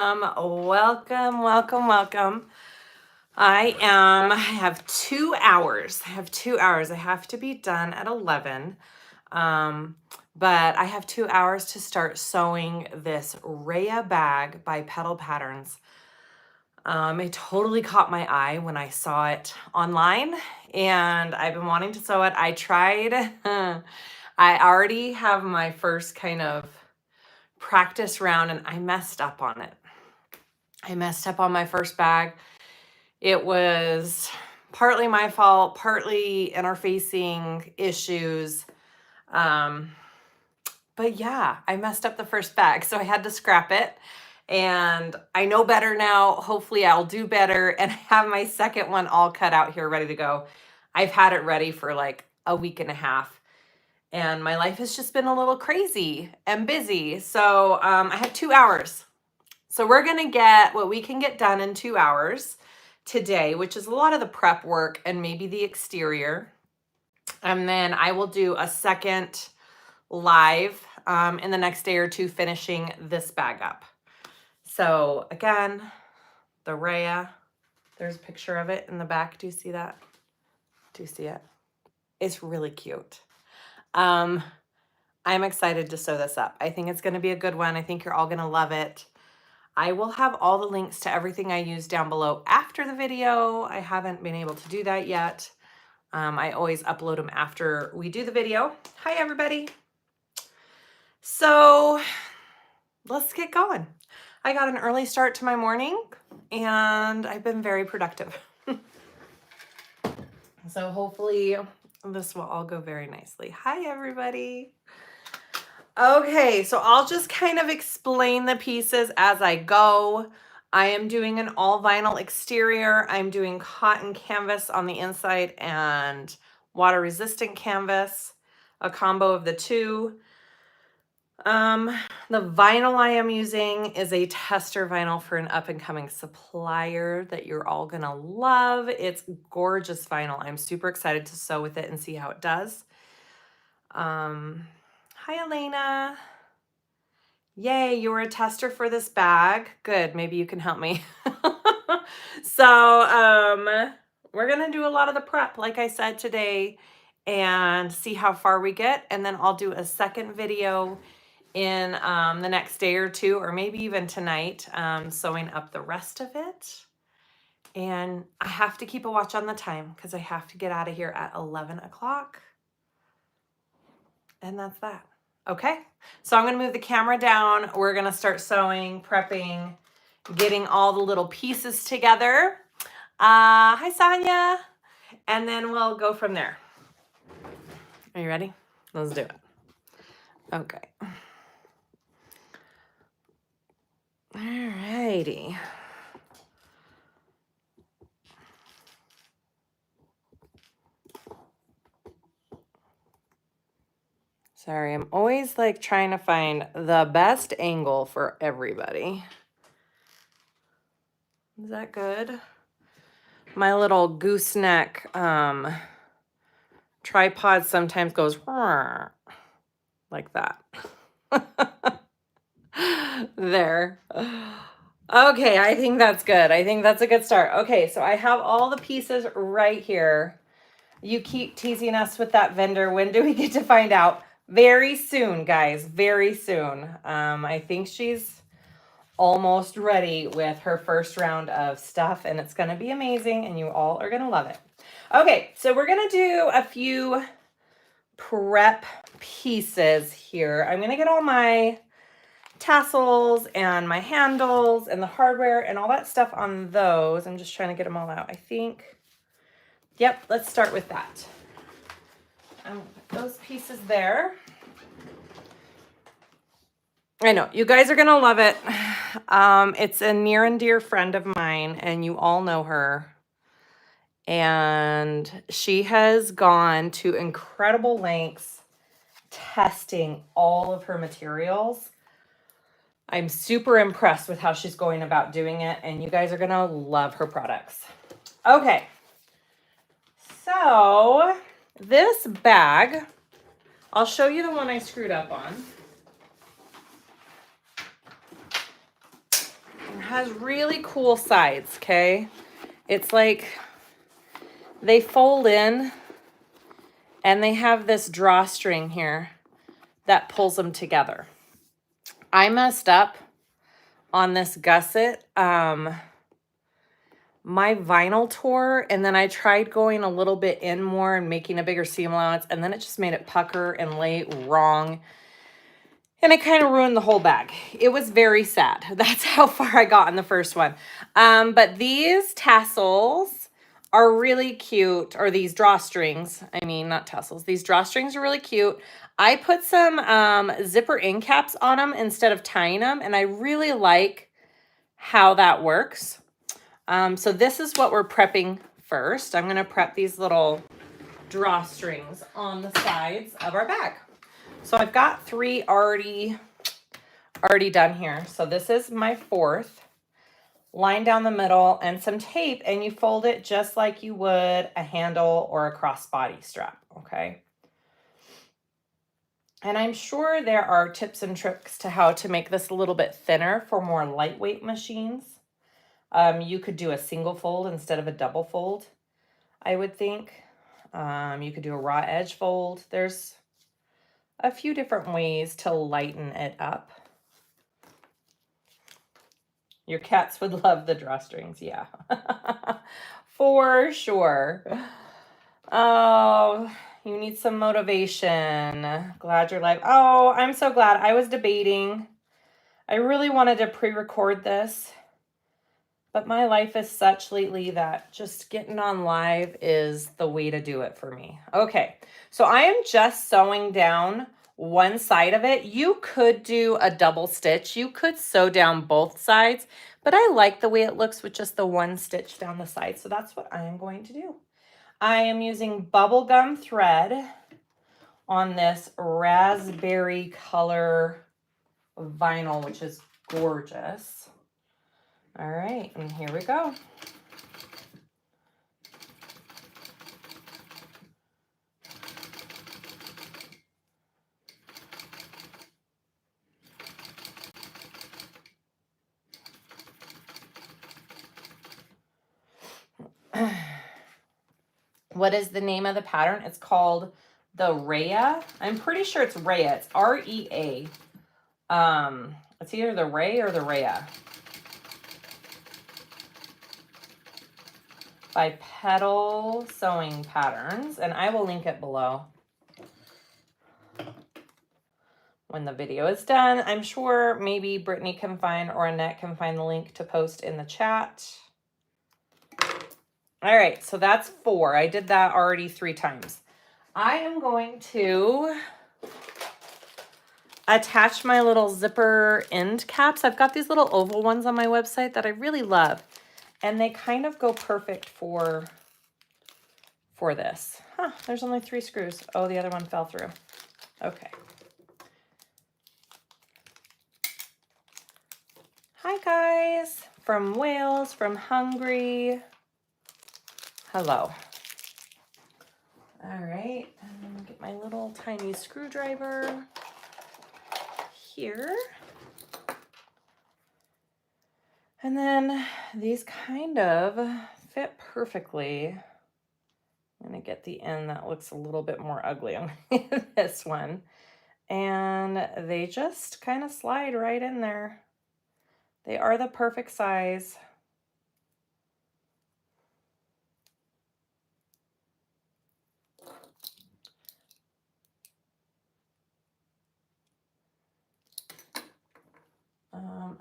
Welcome, welcome, welcome. I have 2 hours. I have 2 hours. I have to be done at 11. But I have 2 hours to start sewing this Raya bag by Petal Patterns. It totally caught my eye when I saw it online, and I've been wanting to sew it. I tried. I already have my first kind of practice round, and I messed up on it. I messed up on my first bag. It was partly my fault, partly interfacing issues. But yeah, I messed up the first bag, so I had to scrap it. And I know better now. Hopefully I'll do better and have my second one all cut out here, ready to go. I've had it ready for like a week and a half. And my life has just been a little crazy and busy. So I have 2 hours. So we're going to get what we can get done in 2 hours today, which is a lot of the prep work and maybe the exterior. And then I will do a second live in the next day or two, finishing this bag up. So again, the Raya, there's a picture of it in the back. Do you see that? Do you see it? It's really cute. I'm excited to sew this up. I think it's going to be a good one. I think you're all going to love it. I will have all the links to everything I use down below after the video. I haven't been able to do that yet. I always upload them after we do the video. Hi, everybody. So let's get going. I got an early start to my morning, and I've been very productive. So hopefully this will all go very nicely. Hi, everybody. Okay, so I'll just kind of explain the pieces as I go. I am doing an all vinyl exterior. I'm doing cotton canvas on the inside and water resistant canvas, a combo of the two. The vinyl I am using is a tester vinyl for an up and coming supplier that you're all gonna love. It's gorgeous vinyl. I'm super excited to sew with it and see how it does. Hi, Elena. Yay, you were a tester for this bag. Good, maybe you can help me. So we're gonna do a lot of the prep, like I said today, and see how far we get. And then I'll do a second video in the next day or two, or maybe even tonight, sewing up the rest of it. And I have to keep a watch on the time because I have to get out of here at 11 o'clock. And that's that. Okay, so I'm going to move the camera down. We're going to start sewing, prepping, getting all the little pieces together. Hi, Siah. And then we'll go from there. Are you ready? Let's do it. Okay. All righty. Sorry, I'm always like trying to find the best angle for everybody. Is that good? My little gooseneck tripod sometimes goes like that. There. Okay, I think that's good. I think that's a good start. Okay, so I have all the pieces right here. You keep teasing us with that vendor. When do we get to find out? Very soon, guys. Very soon. I think she's almost ready with her first round of stuff, and it's going to be amazing, and you all are going to love it. Okay, so we're going to do a few prep pieces here. I'm going to get all my tassels and my handles and the hardware and all that stuff on those. I'm just trying to get them all out, I think. Yep, let's start with that. Put those pieces there. I know, you guys are going to love it. It's a near and dear friend of mine, and you all know her. And she has gone to incredible lengths testing all of her materials. I'm super impressed with how she's going about doing it, and you guys are going to love her products. Okay. So this bag, I'll show you the one I screwed up on. has really cool sides, okay? It's like they fold in and they have this drawstring here that pulls them together. I messed up on this gusset. My vinyl tore, and then I tried going a little bit in more and making a bigger seam allowance, and then it just made it pucker and lay wrong. And it kind of ruined the whole bag. It was very sad. That's how far I got in the first one. But these tassels are really cute, or these drawstrings. I mean, not tassels. These drawstrings are really cute. I put some zipper end caps on them instead of tying them, and I really like how that works. So this is what we're prepping first. I'm going to prep these little drawstrings on the sides of our bag. So I've got 3 already done here. So this is my 4th. Line down the middle and some tape, and you fold it just like you would a handle or a crossbody strap, okay? And I'm sure there are tips and tricks to how to make this a little bit thinner for more lightweight machines. You could do a single fold instead of a double fold, I would think. You could do a raw edge fold. There's a few different ways to lighten it up. Your cats would love the drawstrings, yeah. For sure. Oh, you need some motivation. Glad you're live. Oh, I'm so glad. I was debating. I really wanted to pre-record this, but my life is such lately that just getting on live is the way to do it for me. Okay, so I am just sewing down one side of it. You could do a double stitch. You could sew down both sides, but I like the way it looks with just the one stitch down the side. So that's what I am going to do. I am using bubblegum thread on this raspberry color vinyl, which is gorgeous. All right, and here we go. What is the name of the pattern? It's called the Rhea. I'm pretty sure it's Rhea. It's R-E-A. It's either the Ray or the Rhea. By Petal Sewing Patterns, and I will link it below when the video is done. I'm sure maybe Brittany can find or Annette can find the link to post in the chat. All right, so that's 4. I did that already 3 times. I am going to attach my little zipper end caps. I've got these little oval ones on my website that I really love, and they kind of go perfect for this. Huh, there's only 3 screws. Oh, the other one fell through. Okay. Hi guys, from Wales, from Hungary. Hello. All right, I'm gonna get my little tiny screwdriver here. And then these kind of fit perfectly. I'm gonna get the end that looks a little bit more ugly on this one. And they just kind of slide right in there. They are the perfect size.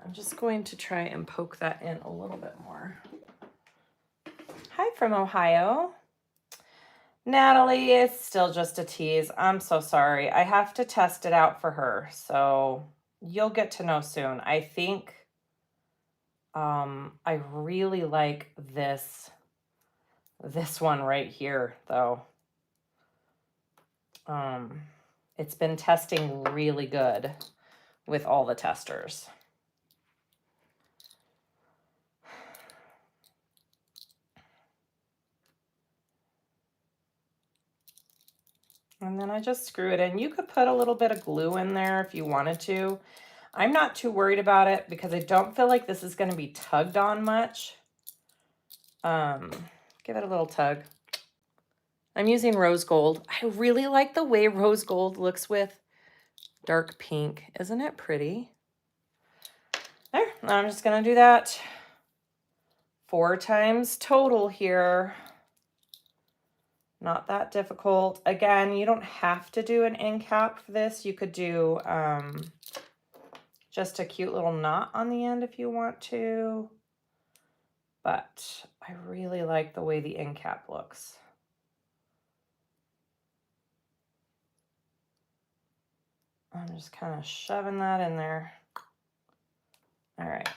I'm just going to try and poke that in a little bit more. Hi from Ohio. Natalie, it's still just a tease. I'm so sorry. I have to test it out for her, so you'll get to know soon. I think I really like this one right here, though. It's been testing really good with all the testers. And then I just screw it in. You could put a little bit of glue in there if you wanted to. I'm not too worried about it because I don't feel like this is going to be tugged on much. Give it a little tug. I'm using rose gold. I really like the way rose gold looks with dark pink. Isn't it pretty? There, I'm just going to do that 4 times total here. Not that difficult. Again, you don't have to do an end cap for this. You could do just a cute little knot on the end if you want to. But I really like the way the end cap looks. I'm just kind of shoving that in there. All right.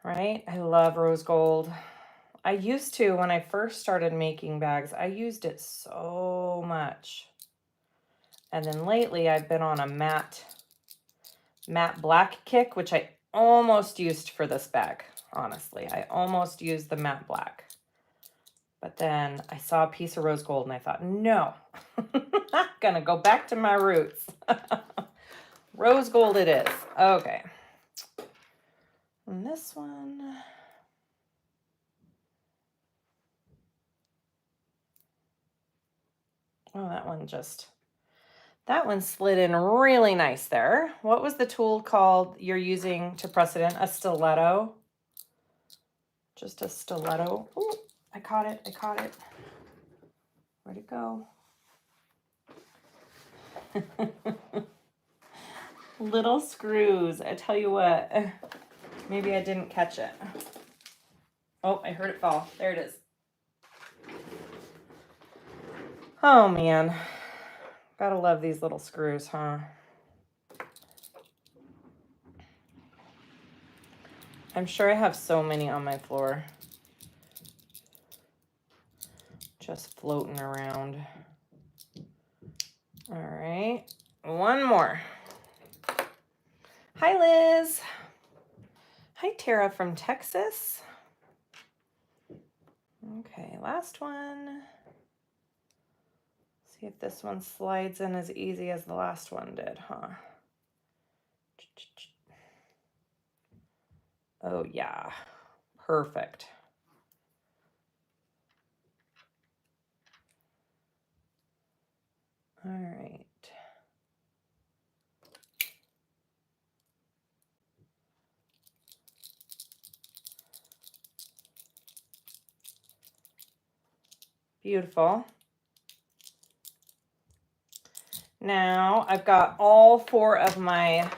Right? I love rose gold. I used to, when I first started making bags, I used it so much. And then lately I've been on a matte black kick, which I almost used for this bag, honestly. I almost used the matte black. But then I saw a piece of rose gold and I thought, no, I'm gonna go back to my roots. Rose gold it is. Okay. And this one. Oh, that one slid in really nice there. What was the tool called you're using to press it in? A stiletto. Just a stiletto. Ooh, I caught it. Where'd it go? Little screws. I tell you what, maybe I didn't catch it. Oh, I heard it fall. There it is. Oh man, gotta love these little screws, huh? I'm sure I have so many on my floor, just floating around. All right, one more. Hi, Liz. Hi, Tara from Texas. Okay, last one. See if this one slides in as easy as the last one did, huh? Oh yeah, perfect. All right. Beautiful. Now I've got all 4 of my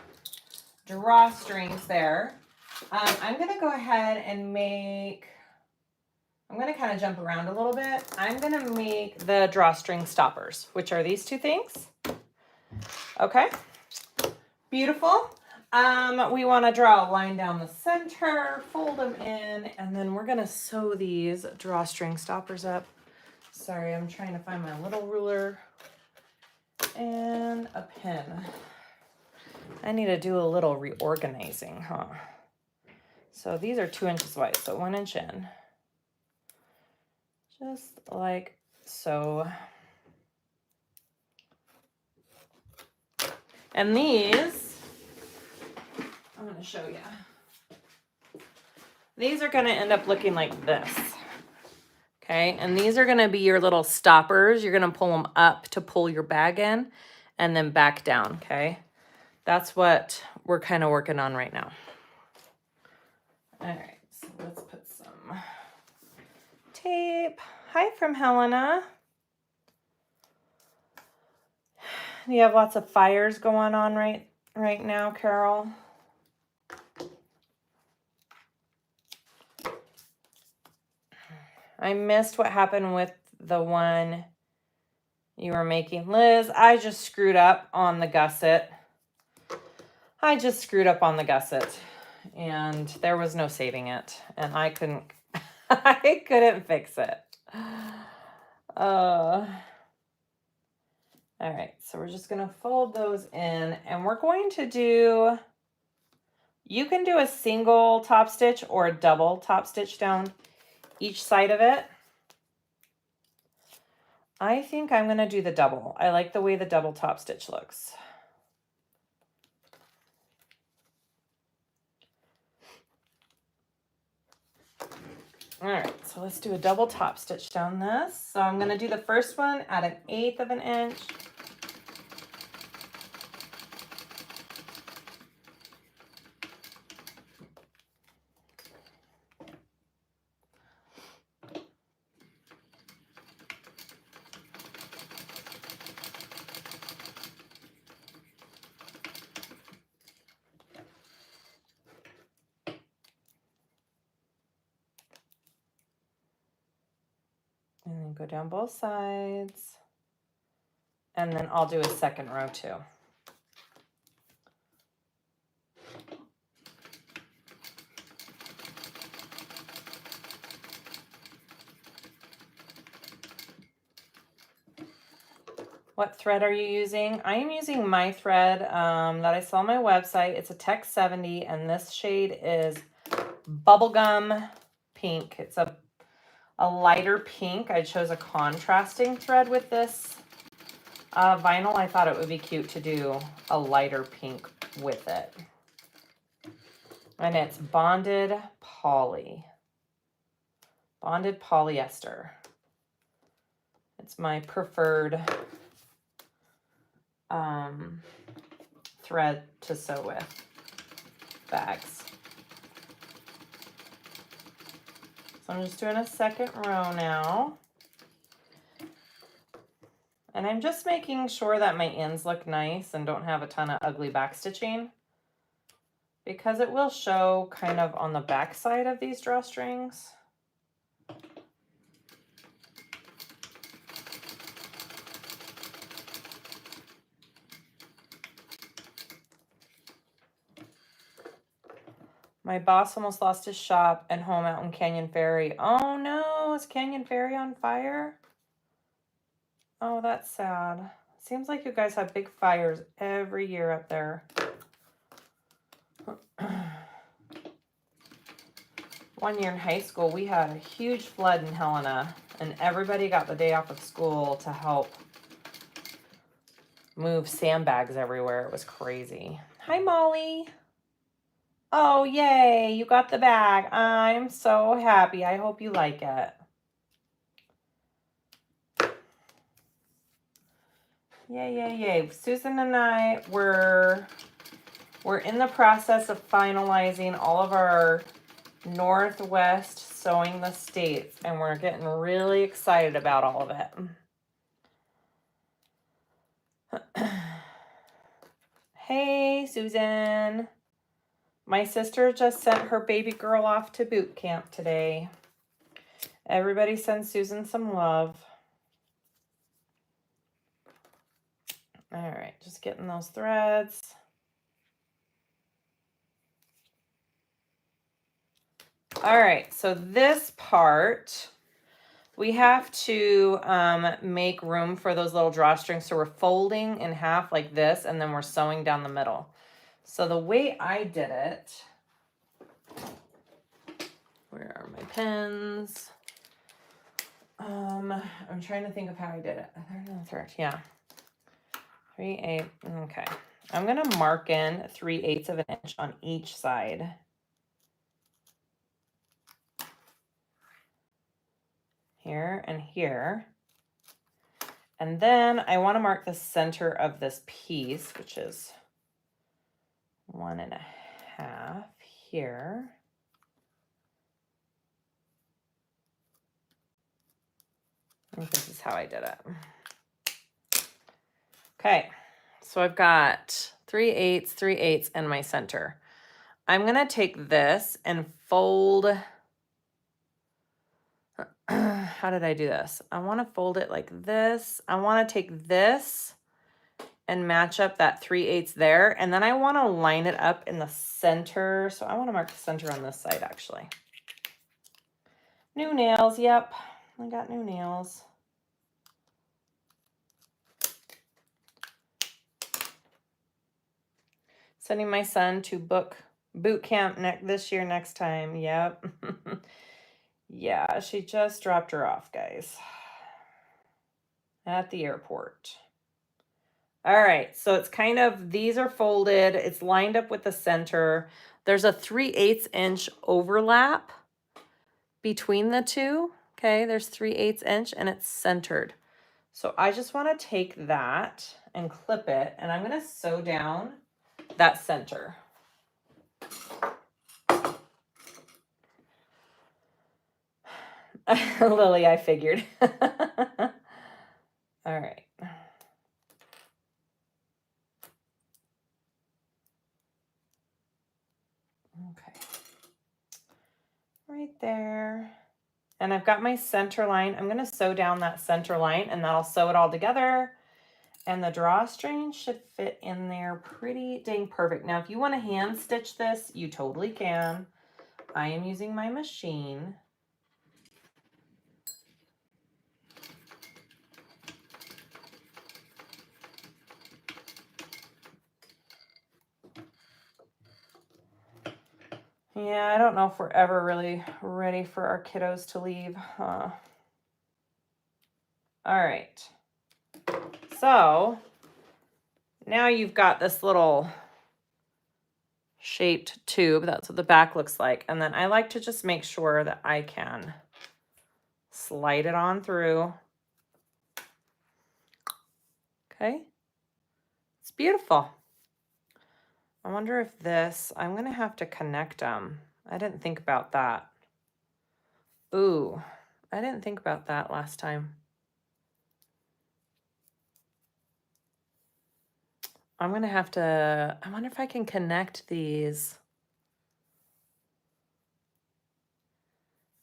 drawstrings there. I'm going to go ahead and make, I'm going to kind of jump around a little bit. I'm going to make the drawstring stoppers, which are these 2 things. Okay, beautiful. We want to draw a line down the center, fold them in, and then we're going to sew these drawstring stoppers up. Sorry, I'm trying to find my little ruler and a pen. I need to do a little reorganizing, huh? So these are 2 inches wide, so 1 inch in. Just like so. And these, I'm going to show you. These are going to end up looking like this. Okay, and these are going to be your little stoppers. You're going to pull them up to pull your bag in and then back down, okay? That's what we're kind of working on right now. All right, so let's put some tape. Hi from Helena. You have lots of fires going on right now, Carol. I missed what happened with the one you were making. Liz, I just screwed up on the gusset. And there was no saving it. And I couldn't fix it. All right, so we're just gonna fold those in and we're going to do, you can do a single top stitch or a double top stitch down each side of it. I think I'm gonna do the double. I like the way the double top stitch looks. All right, so let's do a double top stitch down this. So I'm gonna do the first one at 1/8 of an inch. And then go down both sides. And then I'll do a second row too. What thread are you using? I am using my thread that I saw on my website. It's a Tech 70, and this shade is Bubblegum Pink. It's a lighter pink. I chose a contrasting thread with this vinyl. I thought it would be cute to do a lighter pink with it. And it's bonded poly. Bonded polyester. It's my preferred thread to sew with bags. So I'm just doing a second row now. And I'm just making sure that my ends look nice and don't have a ton of ugly back stitching, because it will show kind of on the back side of these drawstrings. My boss almost lost his shop and home out in Canyon Ferry. Oh no, is Canyon Ferry on fire? Oh, that's sad. Seems like you guys have big fires every year up there. One year in high school, we had a huge flood in Helena, and everybody got the day off of school to help move sandbags everywhere. It was crazy. Hi, Molly. Oh, yay, you got the bag. I'm so happy. I hope you like it. Yay, yay, yay. Susan and I we're in the process of finalizing all of our Northwest sewing the states, and we're getting really excited about all of it. Hey, Susan. My sister just sent her baby girl off to boot camp today. Everybody send Susan some love. All right, just getting those threads. All right, so this part, we have to make room for those little drawstrings. So we're folding in half like this, and then we're sewing down the middle. So the way I did it, where are my pens? I'm trying to think of how I did it. Yeah. 3/8, okay. I'm gonna mark in 3/8 of an inch on each side. Here and here. And then I want to mark the center of this piece, which is 1.5 here. I think this is how I did it. Okay, so I've got 3/8, 3/8, and my center. I'm gonna take this and fold. How did I do this? I want to fold it like this. I want to take this and match up that 3/8 there, and then I want to line it up in the center. So I want to mark the center on this side, actually. New nails, yep, I got new nails. Sending my son to boot camp this year, next time. Yep. Yeah, she just dropped her off, guys. at the airport. All right, so it's kind of, these are folded. It's lined up with the center. There's a 3/8 inch overlap between the two. Okay, there's 3/8 inch and it's centered. So I just want to take that and clip it, and I'm going to sew down that center. Lily, I figured. All right. Okay. Right there. And I've got my center line. I'm going to sew down that center line, and that'll sew it all together. And the drawstring should fit in there pretty dang perfect. Now, if you want to hand stitch this, you totally can. I am using my machine. Yeah, I don't know if we're ever really ready for our kiddos to leave, huh? All right. So now you've got this little shaped tube. That's what the back looks like. And then I like to just make sure that I can slide it on through. Okay. It's beautiful. I wonder if this, I'm going to have to connect them. I didn't think about that. Ooh, I didn't think about that last time. I'm going to have to, I wonder if I can connect these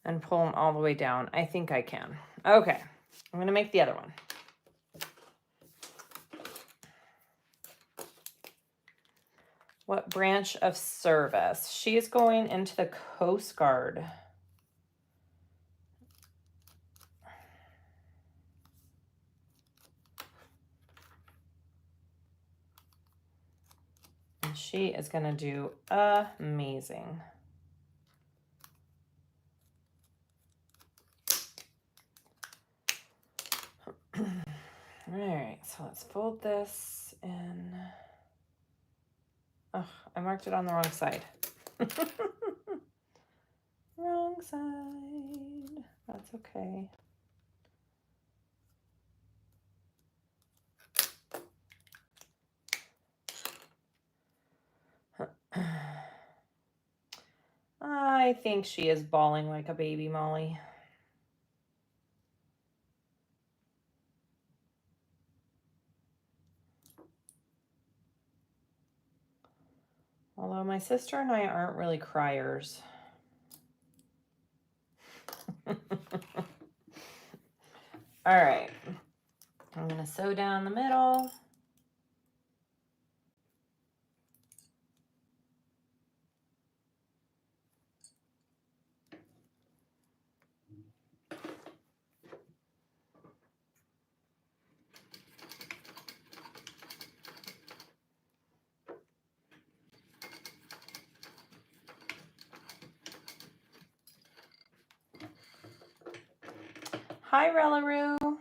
and pull them all the way down. I think I can. Okay, I'm going to make the other one. What branch of service? She is going into the Coast Guard. And she is going to do amazing. All right, so let's fold this in. Oh, I marked it on the wrong side. Wrong side. That's okay. I think she is bawling like a baby, Molly. Although my sister and I aren't really criers. All right. I'm going to sew down the middle. Hi, Rellaroo. All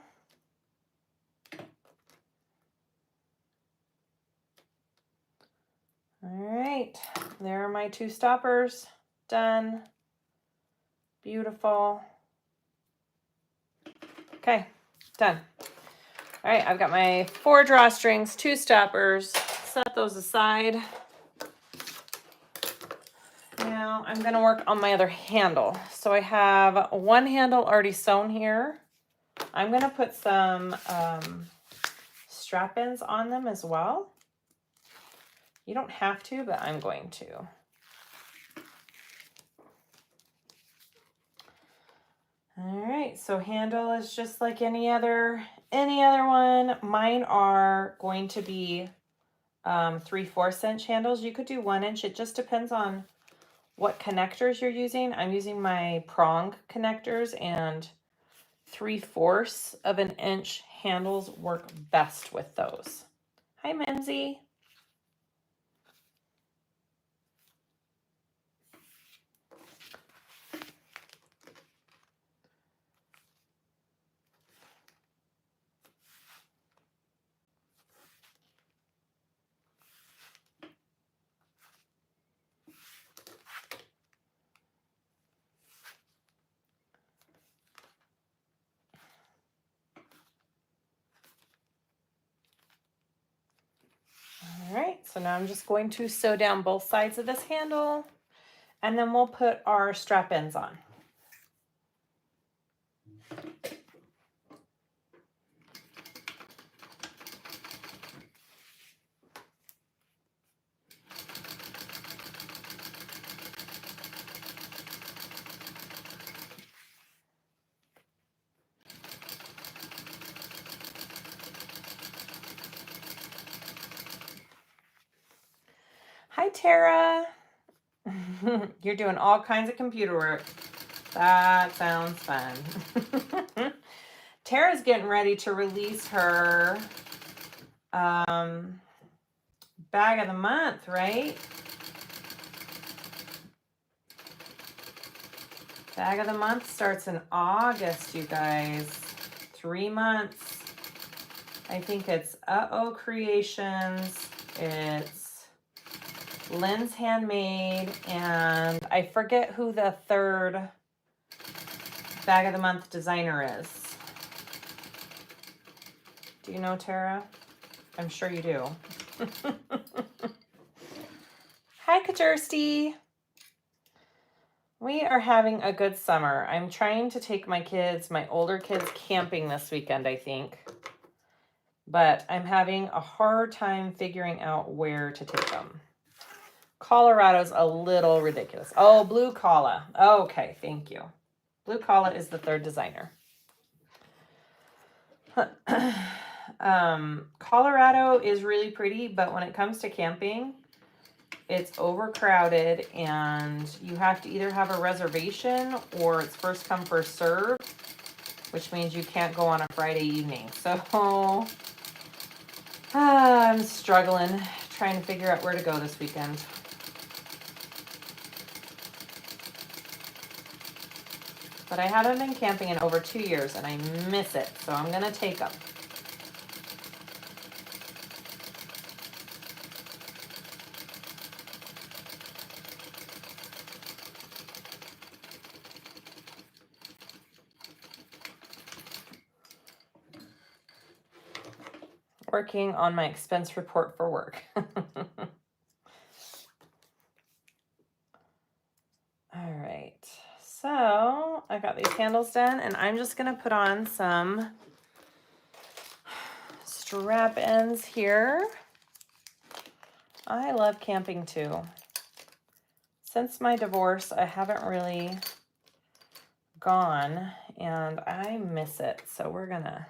right, there are my two stoppers. Done. Beautiful. Okay, done. All right, I've got my 4 drawstrings, 2 stoppers. Set those aside. Now I'm going to work on my other handle. So I have one handle already sewn here. I'm going to put some strap-ins on them as well. You don't have to, but I'm going to. All right, so handle is just like any other one. Mine are going to be 3/4 inch handles. You could do 1 inch. It just depends on what connectors you're using. I'm using my prong connectors, and 3/4 of an inch handles work best with those. Hi, Mimsy. So now I'm just going to sew down both sides of this handle, and then we'll put our strap ends on. Hi, Tara. You're doing all kinds of computer work. That sounds fun. Tara's getting ready to release her bag of the month, right? Bag of the month starts in August, you guys. 3 months. I think it's Uh-Oh Creations. It's Lynn's Handmade, and I forget who the third bag of the month designer is. Do you know, Tara? I'm sure you do. Hi, Kajersty. We are having a good summer. I'm trying to take my kids, my older kids, camping this weekend, I think. But I'm having a hard time figuring out where to take them. Colorado's a little ridiculous. Oh, Blue Kala. Okay, thank you. Blue Kala is the third designer. Colorado is really pretty, but when it comes to camping, it's overcrowded, and you have to either have a reservation or it's first come, first serve, which means you can't go on a Friday evening. So I'm struggling trying to figure out where to go this weekend. But I haven't been camping in over 2 years, and I miss it, so I'm going to take them. Working on my expense report for work. All right, so I got these handles done, and I'm just going to put on some strap ends here. I love camping too. Since my divorce, I haven't really gone, and I miss it. So we're gonna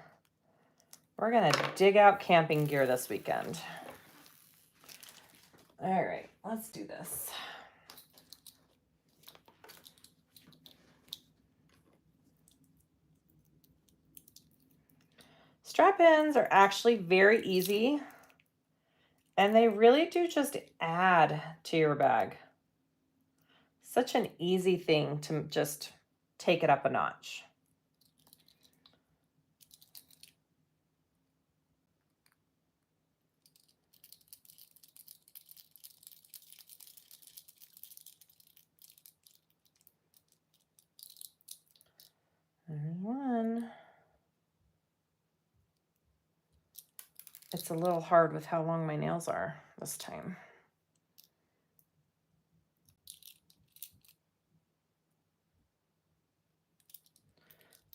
dig out camping gear this weekend. All right, let's do this. Strap ends are actually very easy, and they really do just add to your bag. Such an easy thing to just take it up a notch. One. It's a little hard with how long my nails are this time.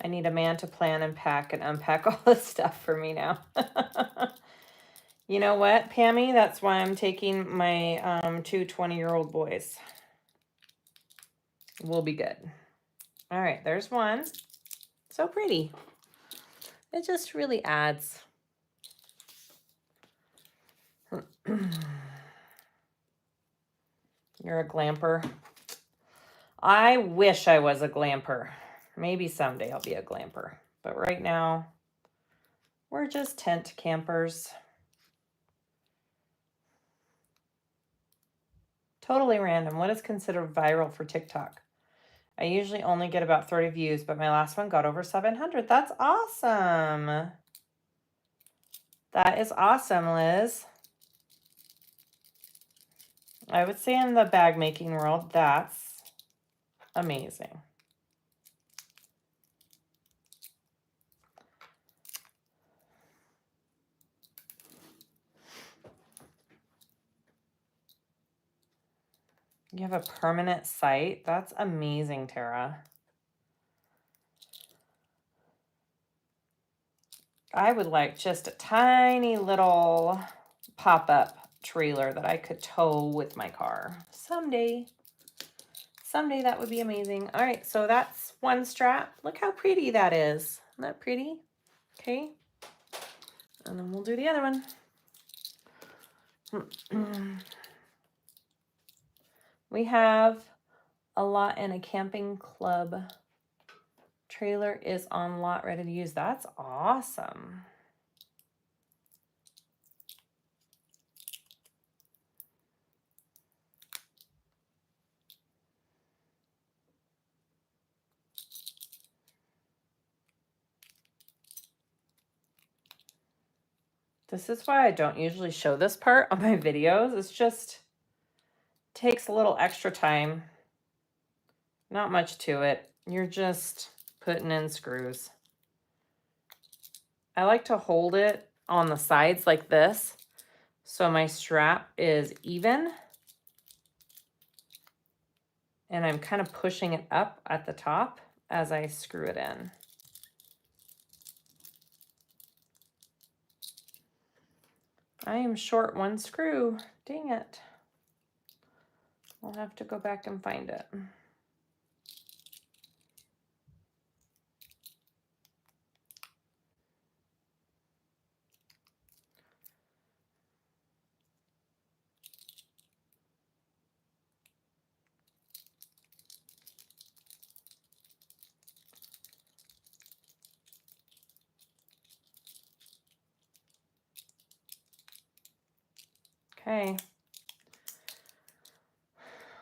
I need a man to plan and pack and unpack all this stuff for me now. You know what, Pammy? That's why I'm taking my 2 20-year-old boys. We'll be good. All right, there's one. So pretty. It just really adds. You're a glamper. I wish I was a glamper. Maybe someday I'll be a glamper. But right now, we're just tent campers. Totally random. What is considered viral for TikTok? I usually only get about 30 views, but my last one got over 700. That's awesome. That is awesome, Liz. I would say in the bag making world, that's amazing. You have a permanent site. That's amazing, Tara. I would like just a tiny little pop-up trailer that I could tow with my car someday. Someday that would be amazing. All right, so that's one strap. Look how pretty that is. Isn't that pretty? Okay. And then we'll do the other one. We have a lot in a camping club. Trailer is on lot, ready to use. That's awesome. This is why I don't usually show this part on my videos. It's just takes a little extra time. Not much to it. You're just putting in screws. I like to hold it on the sides like this so my strap is even. And I'm kind of pushing it up at the top as I screw it in. I am short one screw. Dang it. I'll have to go back and find it. Okay.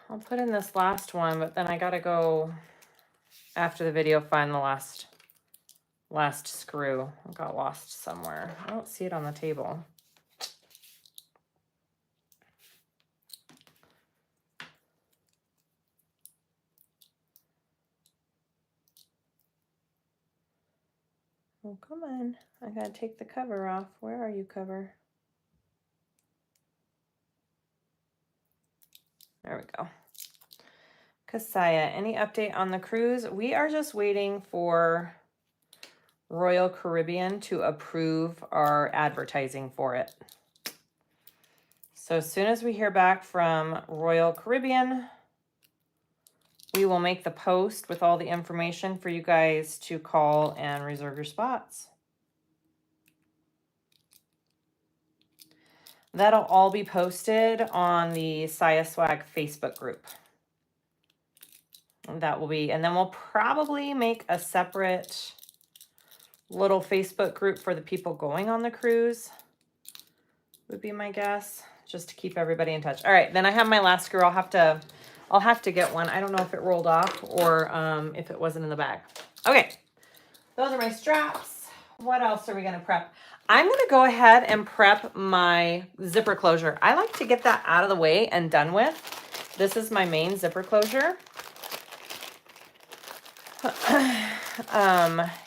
I'll put in this last one, but then I gotta go after the video find the last screw. It got lost somewhere. I don't see it on the table. Oh, come on. I gotta take the cover off. Where are you, cover? There we go. Siah, any update on the cruise? We are just waiting for Royal Caribbean to approve our advertising for it. So as soon as we hear back from Royal Caribbean, we will make the post with all the information for you guys to call and reserve your spots. That'll all be posted on the Siah Swag Facebook group. That will be, and then we'll probably make a separate little Facebook group for the people going on the cruise, would be my guess, just to keep everybody in touch. All right, then I have my last screw. I'll have to get one. I don't know if it rolled off or if it wasn't in the bag. Okay, those are my straps. What else are we gonna prep? I'm gonna go ahead and prep my zipper closure. I like to get that out of the way and done with. This is my main zipper closure.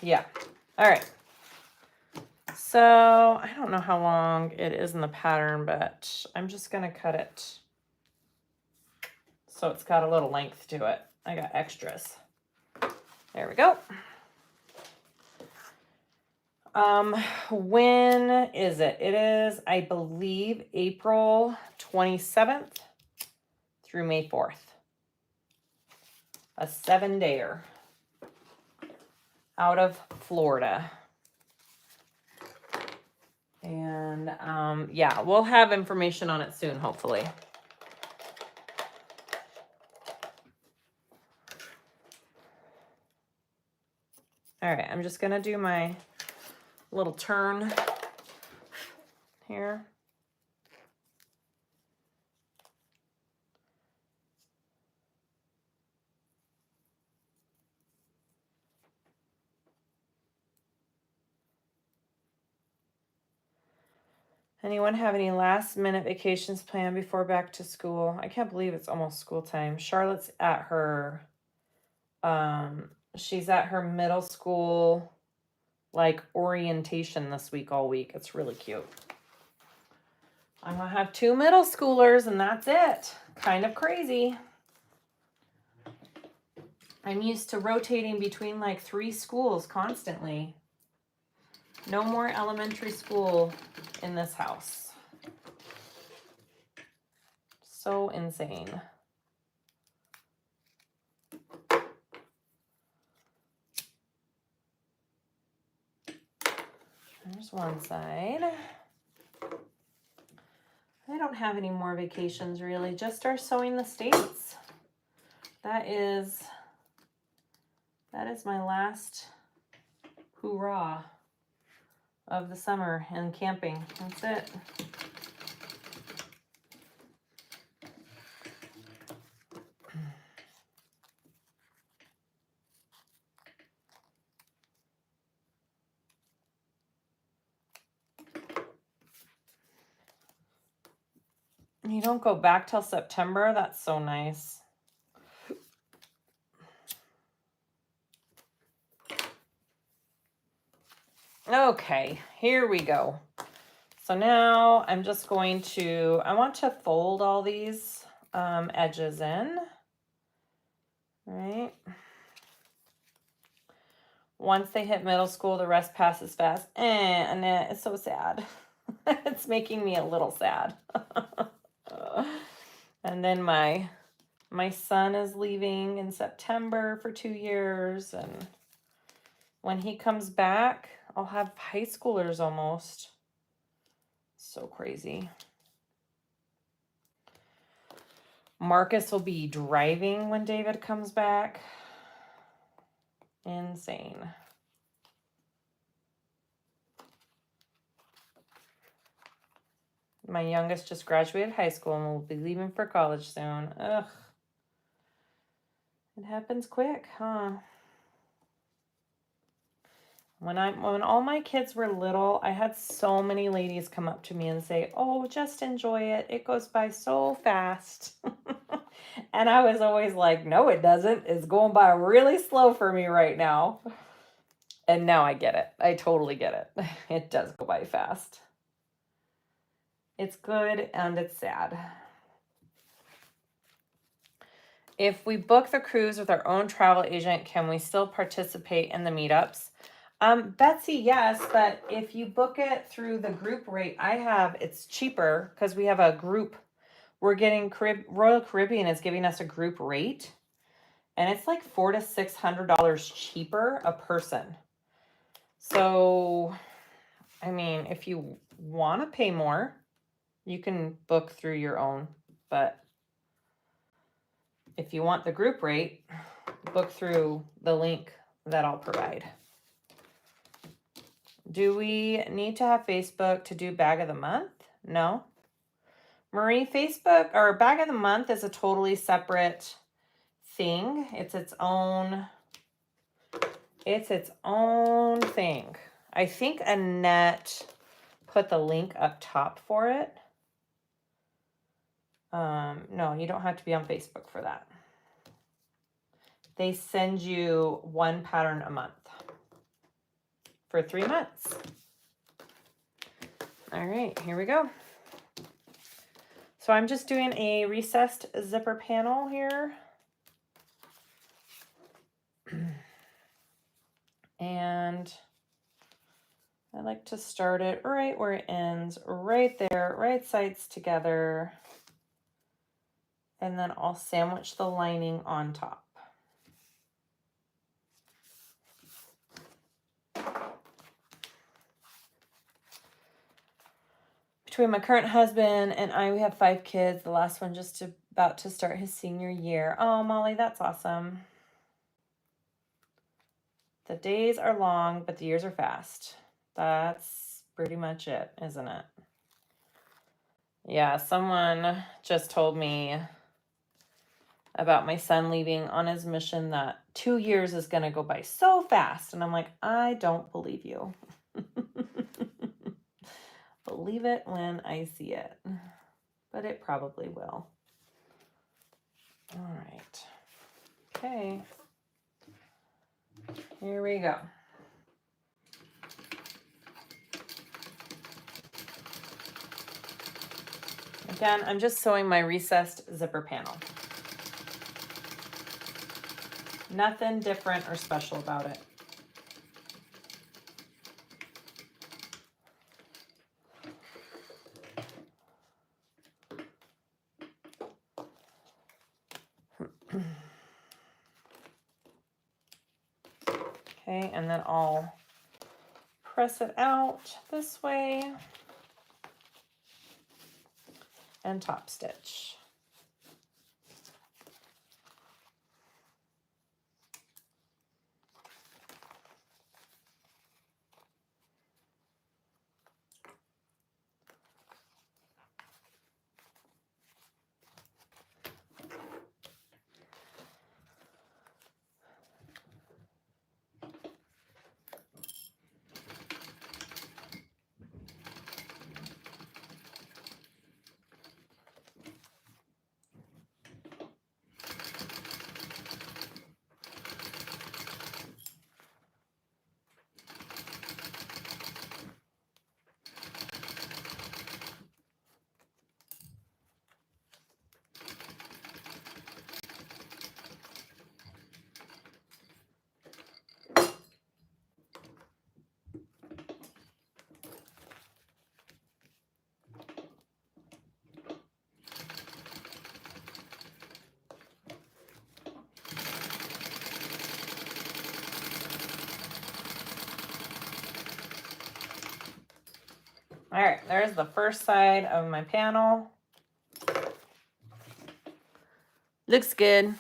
Yeah. All right. So I don't know how long it is in the pattern, but I'm just gonna cut it so it's got a little length to it. I got extras. There we go. When is it? It is, I believe, April 27th through May 4th. A 7-dayer out of Florida. And yeah, we'll have information on it soon, hopefully. All right, I'm just gonna do my little turn here. Anyone have any last minute vacations planned before back to school? I can't believe it's almost school time. Charlotte's at her, she's at her middle school, like, orientation this week, all week. It's really cute. I'm gonna have 2 middle schoolers and that's it. Kind of crazy. I'm used to rotating between like 3 schools constantly. No more elementary school in this house. So insane. There's one side. I don't have any more vacations really, just our Sewing the States. That is my last hoorah of the summer and camping. That's it. You don't go back till September? That's so nice. Okay, here we go. So now I'm just going to, I want to fold all these edges in, right? Once they hit middle school, the rest passes fast. And it's so sad. It's making me a little sad. And then my son is leaving in September for 2 years, and when he comes back, I'll have high schoolers almost. So crazy. Marcus will be driving when David comes back. Insane. My youngest just graduated high school and will be leaving for college soon. Ugh. It happens quick, huh? When all my kids were little, I had so many ladies come up to me and say, "Oh, just enjoy it. It goes by so fast." And I was always like, "No, it doesn't. It's going by really slow for me right now." And now I get it. I totally get it. It does go by fast. It's good and it's sad. If we book the cruise with our own travel agent, can we still participate in the meetups? Betsy, yes, but if you book it through the group rate I have, it's cheaper because we have a group. We're getting Royal Caribbean is giving us a group rate, and it's like $400 to $600 cheaper a person. So, I mean, if you want to pay more, you can book through your own, but if you want the group rate, book through the link that I'll provide. Do we need to have Facebook to do bag of the month? No. Marie, Facebook or bag of the month is a totally separate thing. It's its own thing. I think Annette put the link up top for it. No, you don't have to be on Facebook for that. They send you 1 pattern a month for 3 months. All right, here we go. So I'm just doing a recessed zipper panel here. And I like to start it right where it ends, right there, right sides together. And then I'll sandwich the lining on top. Between my current husband and I, we have 5 kids. The last one just about to start his senior year. Oh, Molly, that's awesome. The days are long, but the years are fast. That's pretty much it, isn't it? Yeah, someone just told me about my son leaving on his mission that 2 years is going to go by so fast. And I'm like, I don't believe you. Believe it when I see it. But it probably will. All right. Okay. Here we go. Again, I'm just sewing my recessed zipper panel. Nothing different or special about it. Okay, and then I'll press it out this way and top stitch. All right, there's the first side of my panel. Looks good.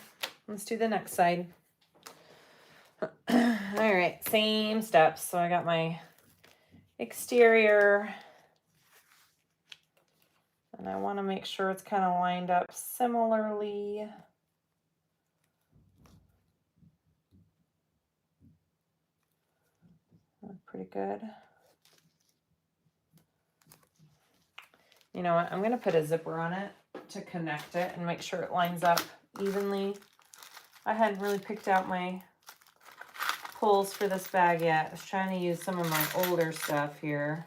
Let's do the next side. All right, same steps. So I got my exterior, and I want to make sure it's kind of lined up similarly. Pretty good. You know what? I'm going to put a zipper on it to connect it and make sure it lines up evenly. I hadn't really picked out my pulls for this bag yet. I was trying to use some of my older stuff here.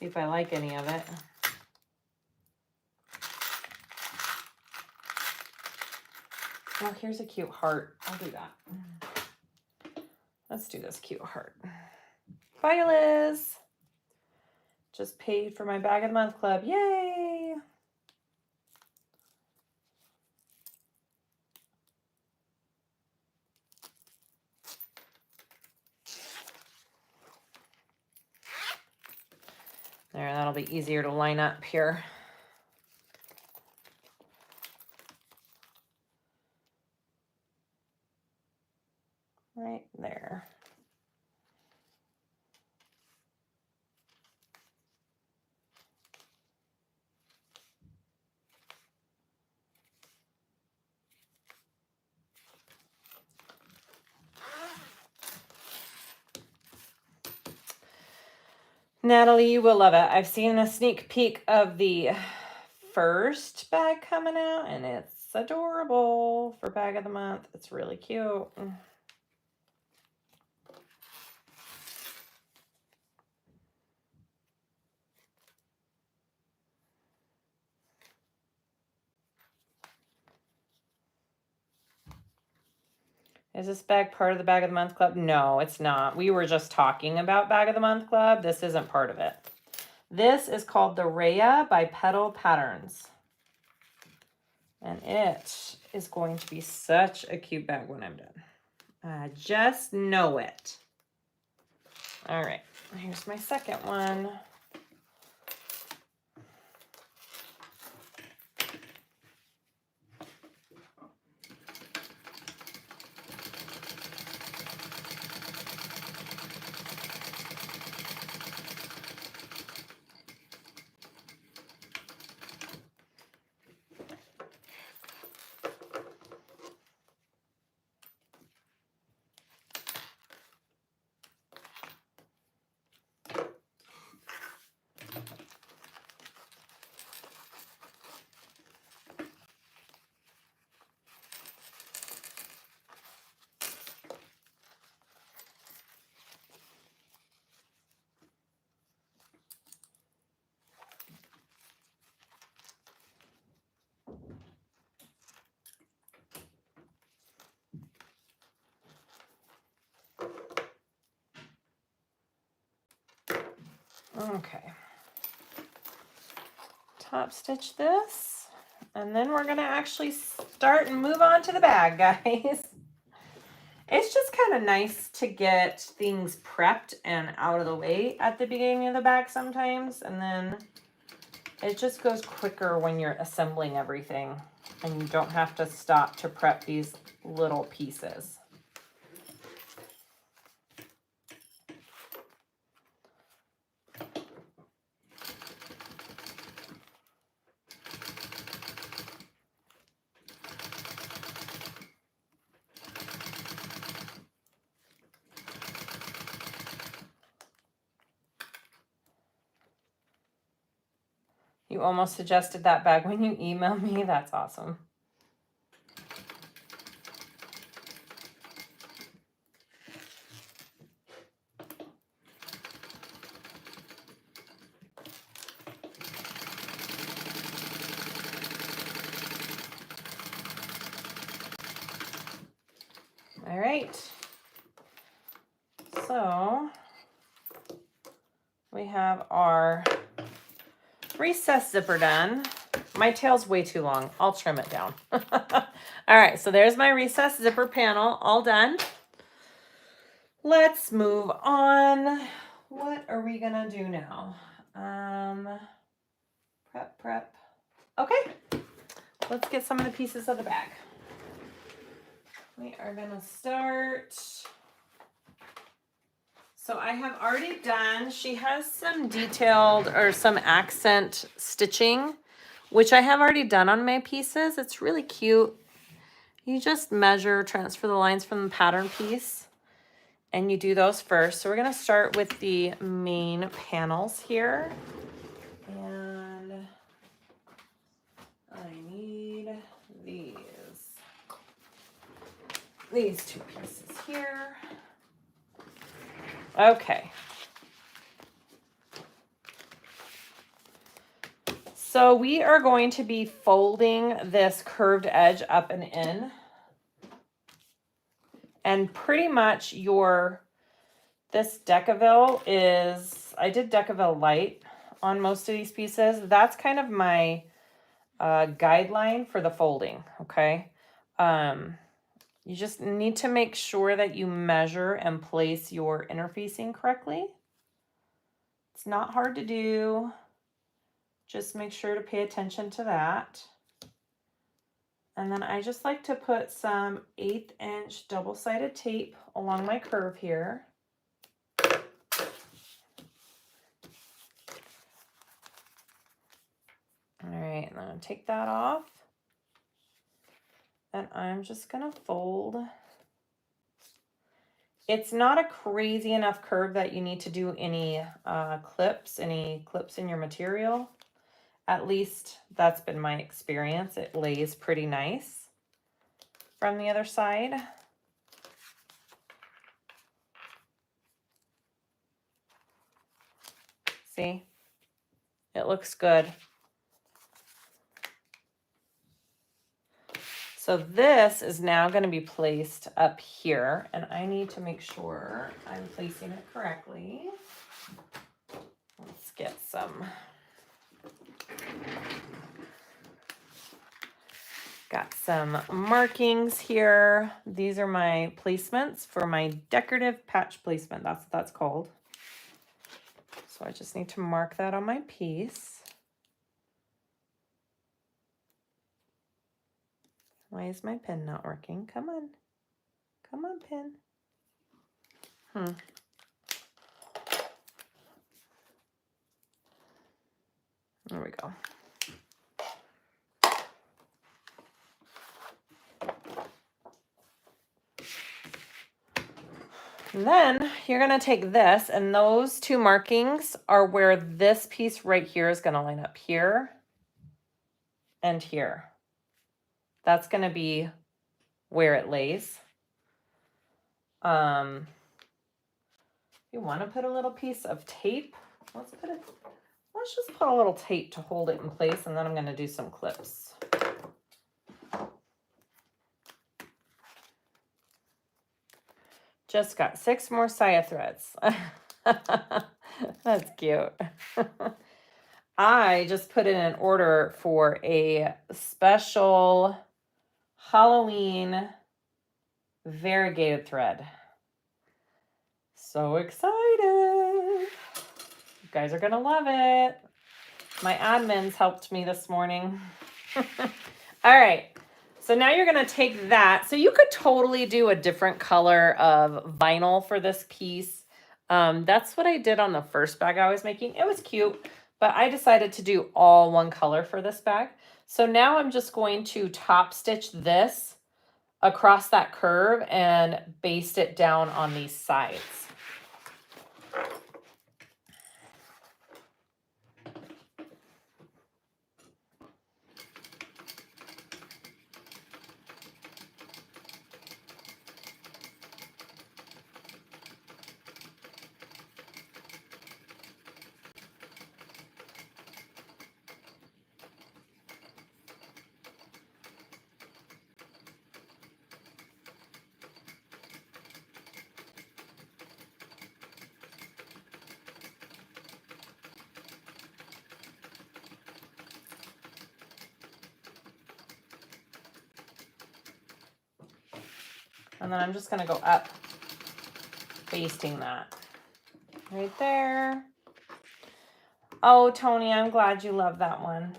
See if I like any of it. Oh, here's a cute heart. I'll do that. Let's do this cute heart. Bye, Liz. Just paid for my Bag of the Month Club. Yay! There, that'll be easier to line up here. Right there. Natalie, you will love it. I've seen a sneak peek of the first bag coming out, and it's adorable for Bag of the Month. It's really cute. Is this bag part of the Bag of the Month Club? No, it's not. We were just talking about Bag of the Month Club. This isn't part of it. This is called the Rhea by Petal Patterns. And it is going to be such a cute bag when I'm done. I just know it. All right, here's my second one. Okay. Top stitch this, and then we're gonna actually start and move on to the bag, guys. It's just kind of nice to get things prepped and out of the way at the beginning of the bag sometimes, and then it just goes quicker when you're assembling everything and you don't have to stop to prep these little pieces. You almost suggested that bag when you emailed me. That's awesome. All right. So we have our recess zipper done. My tail's way too long. I'll trim it down. All right, so there's my recess zipper panel all done. Let's move on. What are we gonna do now? Prep. Okay, let's get some of the pieces of the bag. We are gonna start. So I have already done, she has some detailed or some accent stitching, which I have already done on my pieces. It's really cute. You just measure, transfer the lines from the pattern piece, and you do those first. So we're gonna start with the main panels here. And I need these two pieces here. Okay. So we are going to be folding this curved edge up and in. And pretty much this Decaville is, I did Decaville light on most of these pieces. That's kind of my guideline for the folding, okay? You just need to make sure that you measure and place your interfacing correctly. It's not hard to do. Just make sure to pay attention to that. And then I just like to put some 1/8 inch double-sided tape along my curve here. All right, and I'm gonna take that off. And I'm just gonna fold. It's not a crazy enough curve that you need to do any clips in your material. At least that's been my experience. It lays pretty nice from the other side. See, it looks good. So this is now going to be placed up here, and I need to make sure I'm placing it correctly. Let's get some. Got some markings here. These are my placements for my decorative patch placement. That's what that's called. So I just need to mark that on my piece. Why is my pen not working? Come on. Come on, pen. There we go. And then you're going to take this, and those two markings are where this piece right here is going to line up here and here. That's going to be where it lays. You want to put a little piece of tape. Let's just put a little tape to hold it in place, and then I'm going to do some clips. Just got 6 more Siah threads. That's cute. I just put in an order for a special Halloween variegated thread. So excited. You guys are gonna love it. My admins helped me this morning. All right, so now you're gonna take that. So you could totally do a different color of vinyl for this piece. That's what I did on the first bag I was making. It was cute, but I decided to do all one color for this bag. So now I'm just going to top stitch this across that curve and baste it down on these sides. And then I'm just going to go up, basting that right there. Oh, Tony, I'm glad you love that one.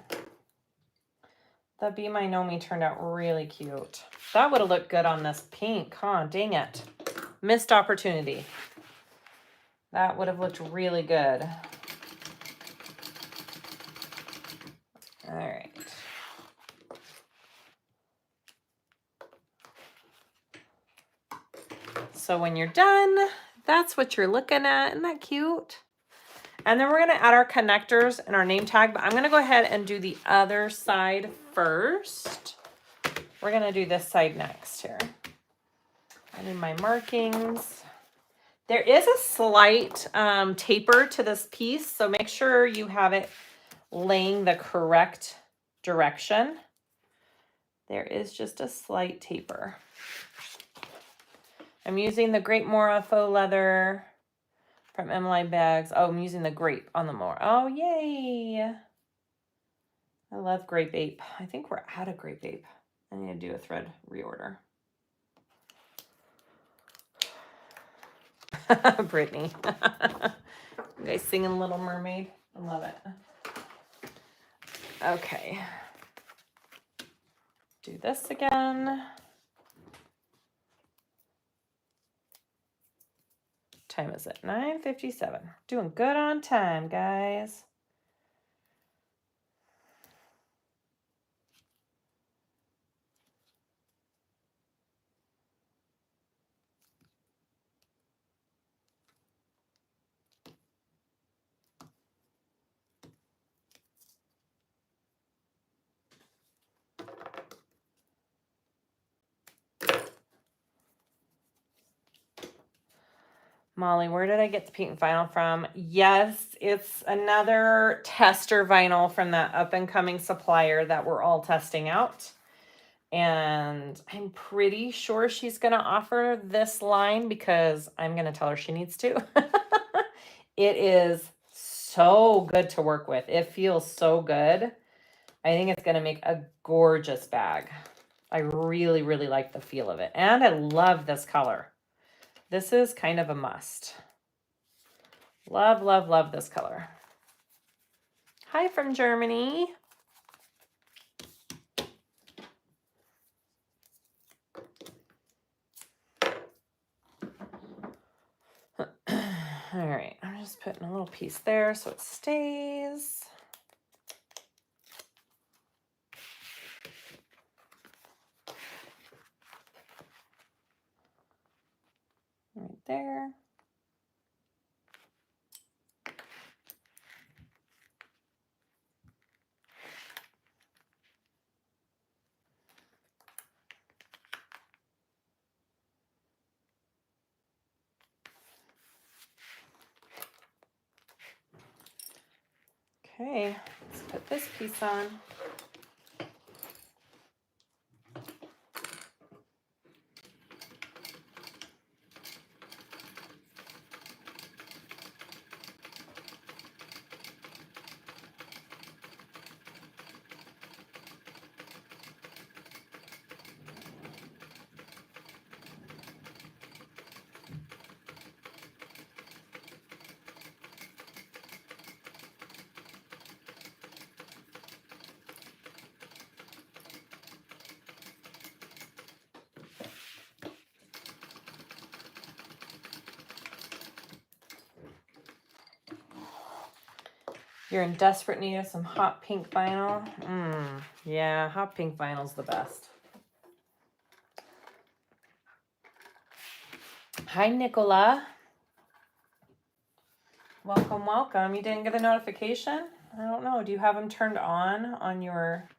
The Be My Know Me turned out really cute. That would have looked good on this pink, huh? Dang it. Missed opportunity. That would have looked really good. All right. So when you're done, that's what you're looking at. Isn't that cute? And then we're going to add our connectors and our name tag, but I'm going to go ahead and do the other side first. We're going to do this side next here. I need my markings. There is a slight taper to this piece, so make sure you have it laying the correct direction. There is just a slight taper. I'm using the Grape Mora faux leather from Emily Bags. Oh, I'm using the grape on the Mora. Oh, yay. I love Grape Ape. I think we're out of Grape Ape. I need to do a thread reorder. Brittany. You guys singing Little Mermaid? I love it. Okay. Do this again. Time is it? 9:57. Doing good on time, guys. Molly, where did I get the paint vinyl from? Yes, it's another tester vinyl from that up-and-coming supplier that we're all testing out. And I'm pretty sure she's going to offer this line because I'm going to tell her she needs to. It is so good to work with. It feels so good. I think it's going to make a gorgeous bag. I really, really like the feel of it. And I love this color. This is kind of a must. Love, love, love this color. Hi from Germany. All right, I'm just putting a little piece there so it stays. Right there. Okay, let's put this piece on. You're in desperate need of some hot pink vinyl. Yeah, hot pink vinyl's the best. Hi, Nicola. Welcome, welcome. You didn't get a notification? I don't know. Do you have them turned on your...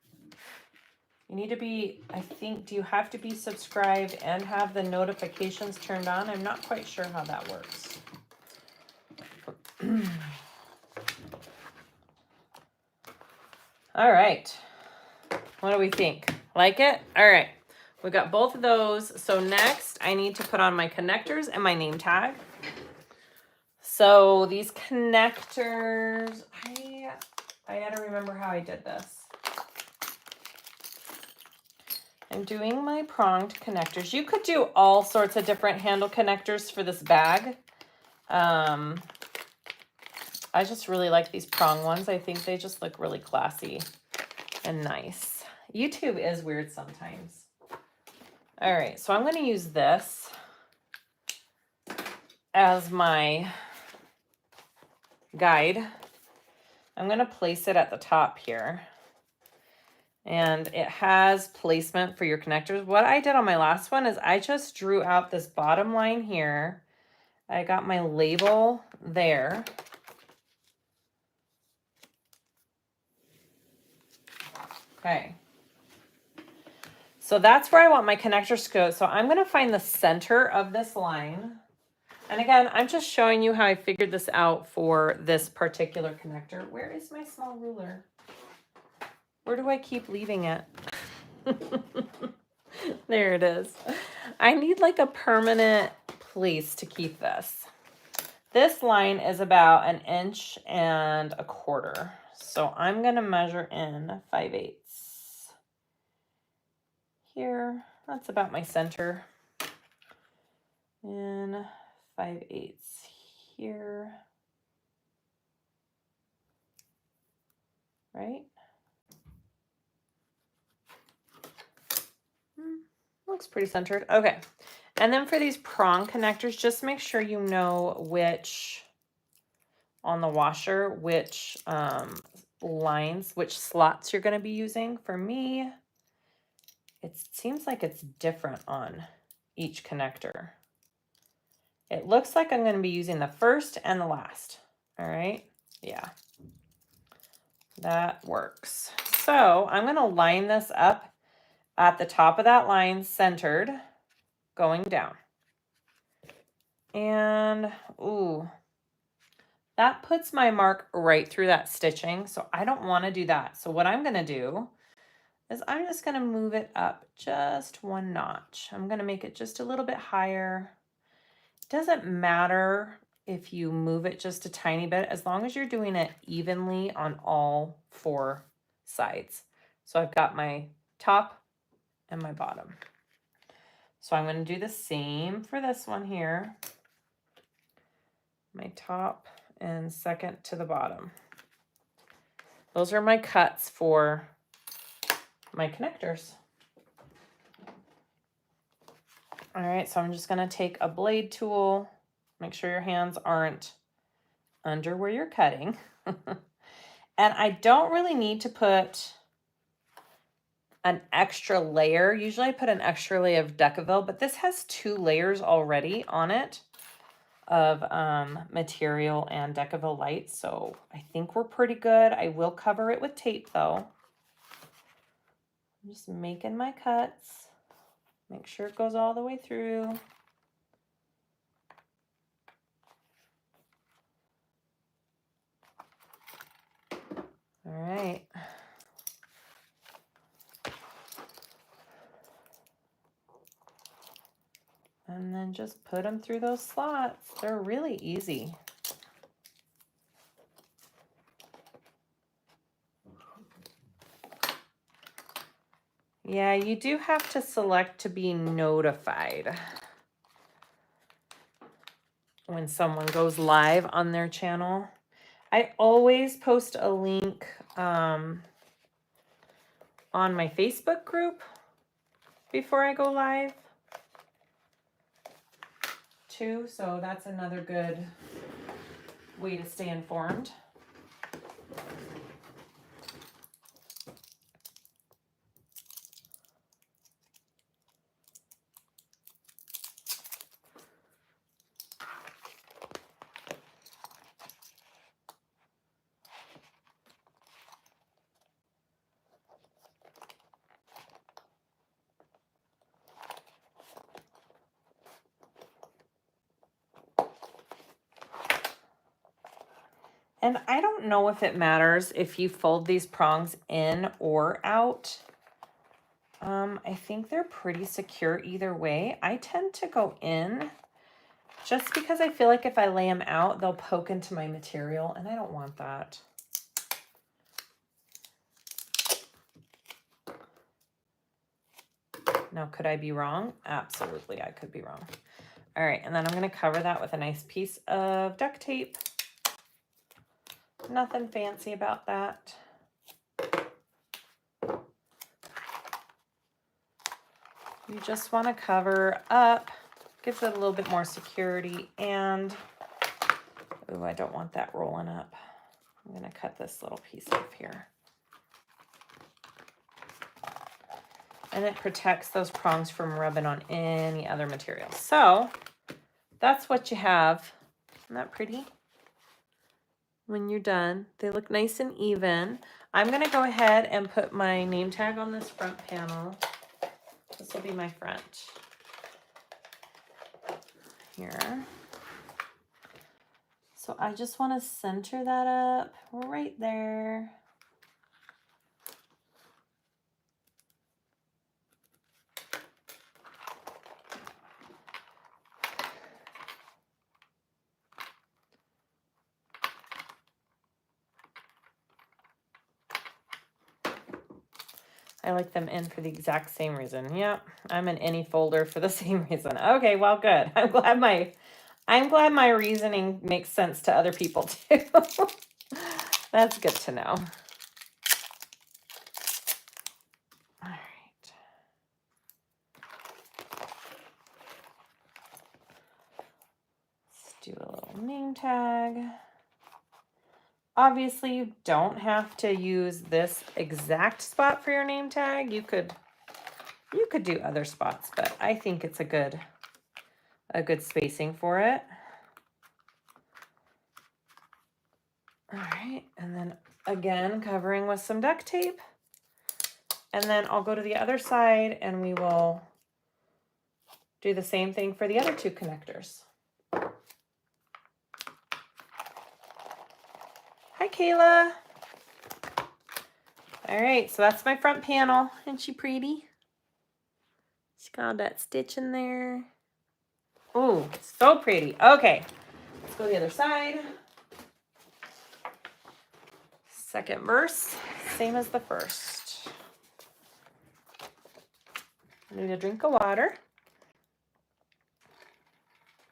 You need to be, I think, do you have to be subscribed and have the notifications turned on? I'm not quite sure how that works. All right. What do we think? Like it? All right. We got both of those. So next I need to put on my connectors and my name tag. So these connectors, I got to remember how I did this. I'm doing my pronged connectors. You could do all sorts of different handle connectors for this bag. I just really like these prong ones. I think they just look really classy and nice. YouTube is weird sometimes. All right, so I'm going to use this as my guide. I'm going to place it at the top here. And it has placement for your connectors. What I did on my last one is I just drew out this bottom line here. I got my label there. Okay. So that's where I want my connectors to go. So I'm going to find the center of this line. And again, I'm just showing you how I figured this out for this particular connector. Where is my small ruler? Where do I keep leaving it? There it is. I need like a permanent place to keep this. This line is about 1 1/4 inches. So I'm going to measure in 5/8 here. That's about my center. And 5/8 here. Right? Looks pretty centered. Okay. And then for these prong connectors, just make sure you know which, on the washer, which lines, which slots you're going to be using. For me, it seems like it's different on each connector. It looks like I'm going to be using the first and the last. All right. Yeah. That works. So I'm going to line this up at the top of that line, centered, going down. And, ooh, that puts my mark right through that stitching. So I don't want to do that. So what I'm going to do is I'm just going to move it up just 1 notch. I'm going to make it just a little bit higher. It doesn't matter if you move it just a tiny bit, as long as you're doing it evenly on all 4 sides. So I've got my top and my bottom. So I'm going to do the same for this one here. My top and second to the bottom. Those are my cuts for my connectors. All right, so I'm just going to take a blade tool. Make sure your hands aren't under where you're cutting. And I don't really need to put an extra layer. Usually I put an extra layer of Decaville, but this has 2 layers already on it of material and Decaville light. So I think we're pretty good. I will cover it with tape though. I'm just making my cuts. Make sure it goes all the way through. All right. And then just put them through those slots. They're really easy. Yeah, you do have to select to be notified when someone goes live on their channel. I always post a link on my Facebook group before I go live too, so that's another good way to stay informed. And I don't know if it matters if you fold these prongs in or out. I think they're pretty secure either way. I tend to go in just because I feel like if I lay them out, they'll poke into my material, and I don't want that. Now, could I be wrong? Absolutely, I could be wrong. All right, and then I'm going to cover that with a nice piece of duct tape. Nothing fancy about that. You just want to cover up, gives it a little bit more security, and, oh, I don't want that rolling up. I'm going to cut this little piece off here. And it protects those prongs from rubbing on any other material. So that's what you have. Isn't that pretty? When you're done, they look nice and even. I'm going to go ahead and put my name tag on this front panel. This will be my front. Here. So I just want to center that up right there. I like them in for the exact same reason. Yep, I'm in any folder for the same reason. Okay, well, good. I'm glad my reasoning makes sense to other people too. That's good to know. All right. Let's do a little name tag. Obviously, you don't have to use this exact spot for your name tag. You could do other spots, but I think it's a good spacing for it. All right, and then again, covering with some duct tape. And then I'll go to the other side and we will do the same thing for the other two connectors. Hi, Kayla. All right, so that's my front panel. Isn't she pretty? She's got that stitch in there. Oh, so pretty. Okay, let's go to the other side. Second verse, same as the first. I need a drink of water.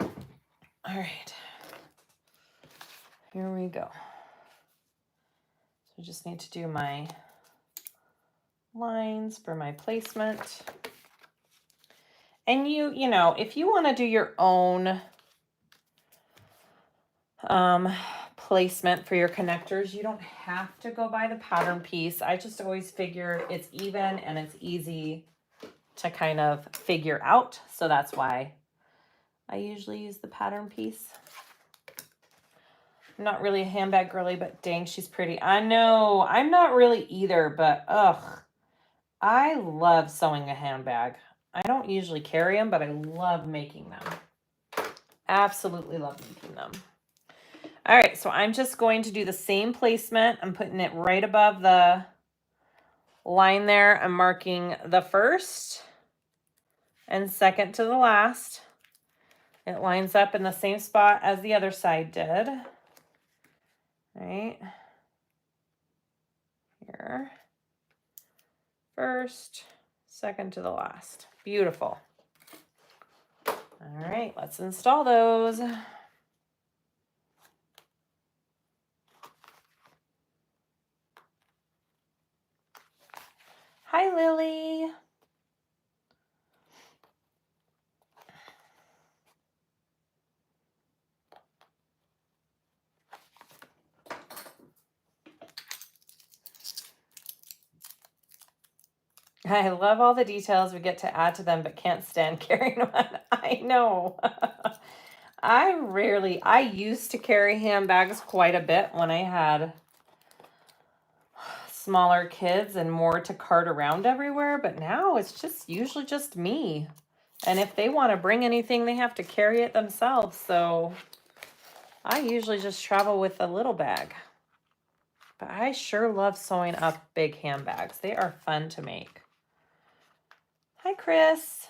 All right, here we go. So I just need to do my lines for my placement. And you know, if you want to do your own placement for your connectors, you don't have to go by the pattern piece. I just always figure it's even and it's easy to kind of figure out. So that's why I usually use the pattern piece. I'm not really a handbag girly, but dang, she's pretty. I know, I'm not really either, but ugh, I love sewing a handbag. I don't usually carry them, but I love making them. Absolutely love making them. All right, so I'm just going to do the same placement. I'm putting it right above the line there. I'm marking the first and second to the last. It lines up in the same spot as the other side did. Right here. First, second to the last. Beautiful. All right, let's install those. Hi, Lily. I love all the details we get to add to them, but can't stand carrying one. I know. I used to carry handbags quite a bit when I had smaller kids and more to cart around everywhere, but now it's just usually just me. And if they want to bring anything, they have to carry it themselves. So I usually just travel with a little bag, but I sure love sewing up big handbags. They are fun to make. Hi, Chris.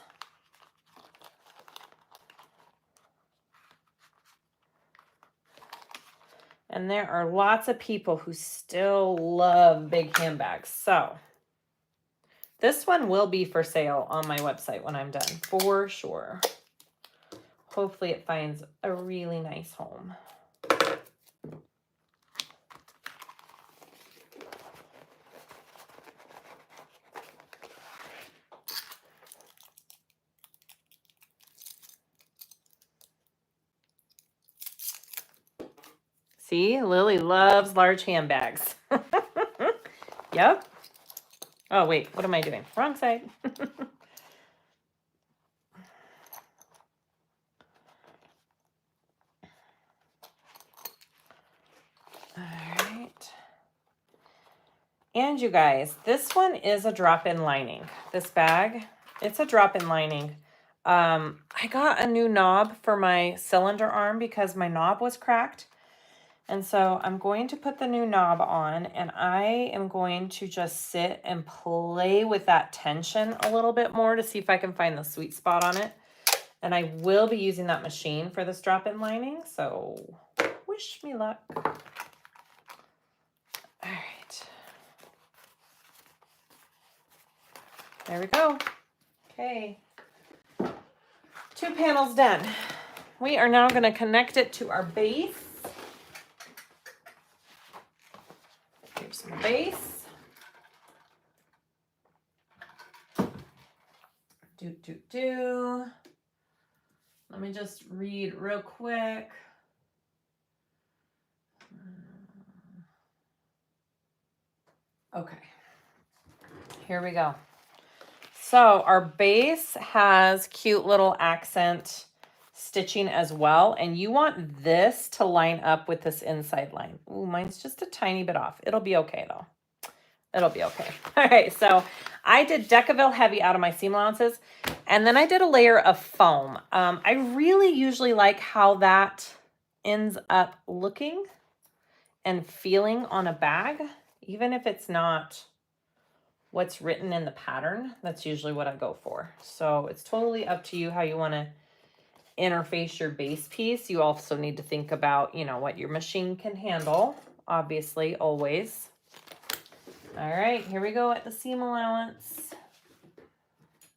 And there are lots of people who still love big handbags. So this one will be for sale on my website when I'm done, for sure. Hopefully it finds a really nice home. See, Lily loves large handbags. Yep. Oh, wait, what am I doing? Wrong side. All right. And you guys, this one is a drop-in lining. This bag, it's a drop-in lining. I got a new knob for my cylinder arm because my knob was cracked. And so I'm going to put the new knob on, and I am going to just sit and play with that tension a little bit more to see if I can find the sweet spot on it. And I will be using that machine for this drop-in lining, so wish me luck. All right. There we go. Okay. 2 panels done. We are now going to connect it to our base. Here's my base. Let me just read real quick. Okay. Here we go. So our base has cute little accent stitching as well. And you want this to line up with this inside line. Ooh, mine's just a tiny bit off. It'll be okay though. It'll be okay. All right, so I did Decaville Heavy out of my seam allowances, and then I did a layer of foam. I really usually like how that ends up looking and feeling on a bag, even if it's not what's written in the pattern. That's usually what I go for. So it's totally up to you how you want to interface your base piece. You also need to think about, you know, what your machine can handle, obviously, always. All right, here we go at the seam allowance.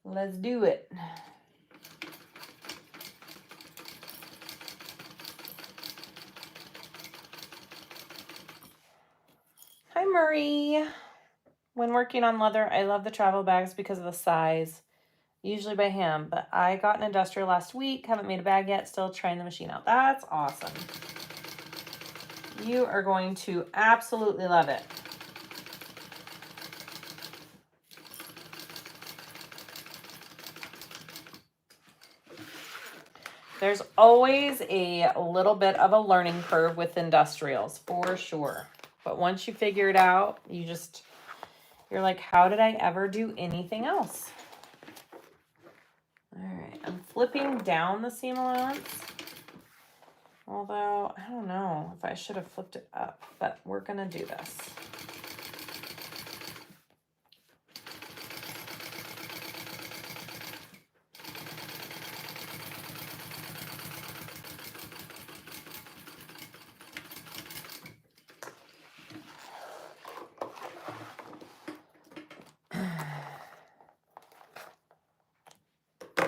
Let's do it. Hi, Marie. When working on leather, I love the travel bags because of the size, usually by hand, but I got an industrial last week. Haven't made a bag yet, still trying the machine out. That's awesome. You are going to absolutely love it. There's always a little bit of a learning curve with industrials, for sure. But once you figure it out, you're like, how did I ever do anything else? All right, I'm flipping down the seam allowance. Although, I don't know if I should have flipped it up, but we're gonna do this.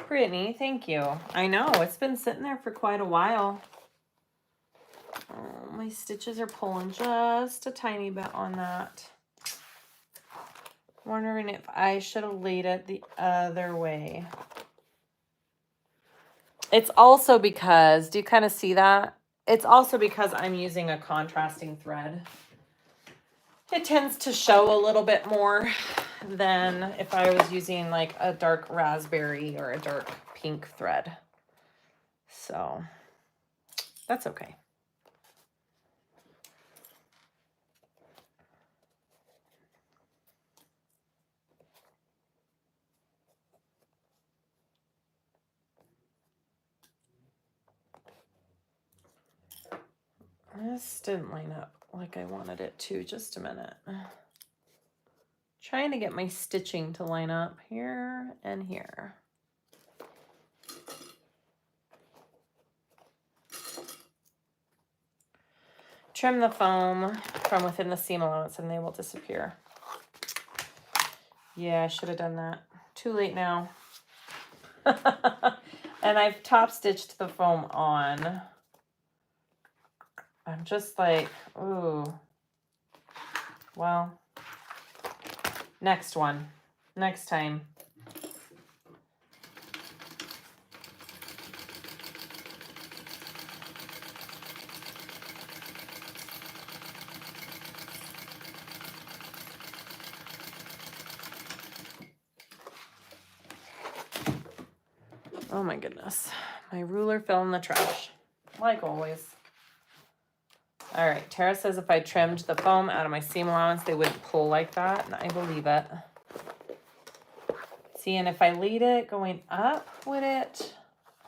Brittany, thank you. I know, it's been sitting there for quite a while. Oh, my stitches are pulling just a tiny bit on that. Wondering if I should have laid it the other way. It's also because, do you kind of see that? It's also because I'm using a contrasting thread. It tends to show a little bit more than if I was using like a dark raspberry or a dark pink thread. So that's okay. This didn't line up like I wanted it to. Just a minute. Trying to get my stitching to line up here and here. Trim the foam from within the seam allowance and they will disappear. Yeah, I should have done that. Too late now. And I've top stitched the foam on. I'm just like, ooh. Well, next one. Next time. Oh my goodness. My ruler fell in the trash, like always. All right, Tara says if I trimmed the foam out of my seam allowance, they wouldn't pull like that, and I believe it. See, and if I lead it going up, would it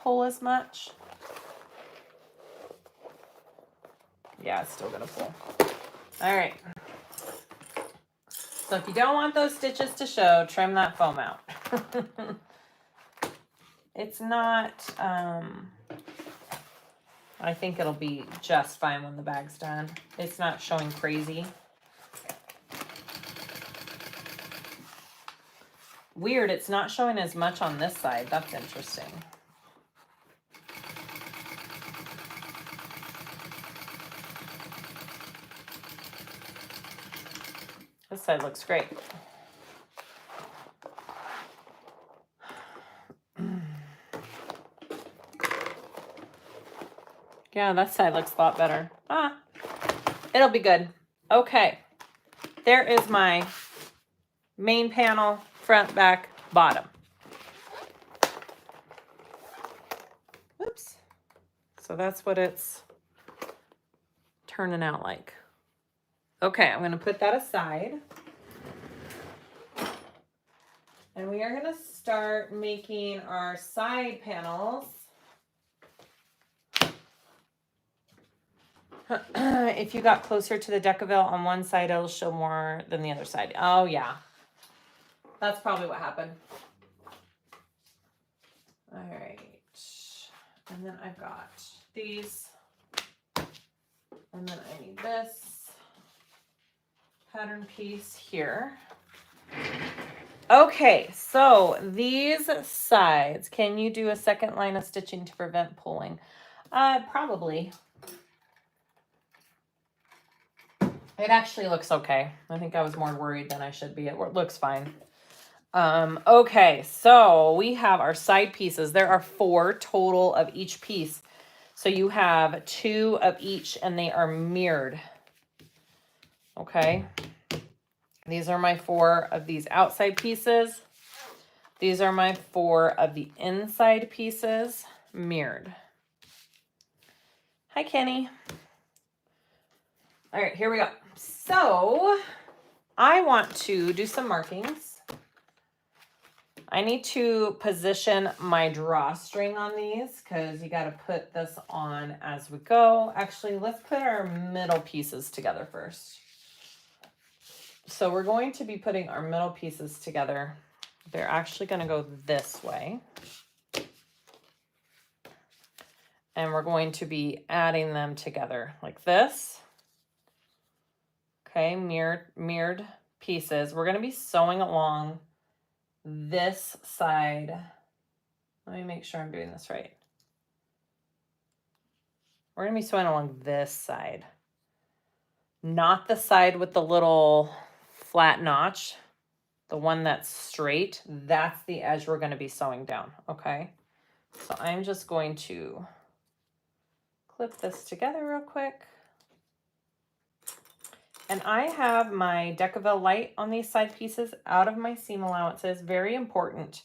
pull as much? Yeah, it's still gonna pull. All right. So if you don't want those stitches to show, trim that foam out. It's not, I think it'll be just fine when the bag's done. It's not showing crazy. Weird, it's not showing as much on this side. That's interesting. This side looks great. Yeah, that side looks a lot better. Ah, it'll be good. Okay, there is my main panel, front, back, bottom. Oops. So that's what it's turning out like. Okay, I'm going to put that aside. And we are going to start making our side panels. If you got closer to the decaville on one side, it'll show more than the other side. Oh, yeah. That's probably what happened. All right. And then I've got these. And then I need this pattern piece here. Okay, so these sides, can you do a second line of stitching to prevent pulling? Probably. It actually looks okay. I think I was more worried than I should be. It looks fine. Okay, so we have our side pieces. There are 4 total of each piece. So you have 2 of each and they are mirrored. Okay. These are my 4 of these outside pieces. These are my 4 of the inside pieces mirrored. Hi, Kenny. All right, here we go. So I want to do some markings. I need to position my drawstring on these because you got to put this on as we go. Actually, let's put our middle pieces together first. So we're going to be putting our middle pieces together. They're actually going to go this way. And we're going to be adding them together like this. Okay, mirrored pieces. We're going to be sewing along this side. Let me make sure I'm doing this right. We're going to be sewing along this side. Not the side with the little flat notch. The one that's straight. That's the edge we're going to be sewing down. Okay. So I'm just going to clip this together real quick. And I have my Decaville light on these side pieces out of my seam allowances. Very important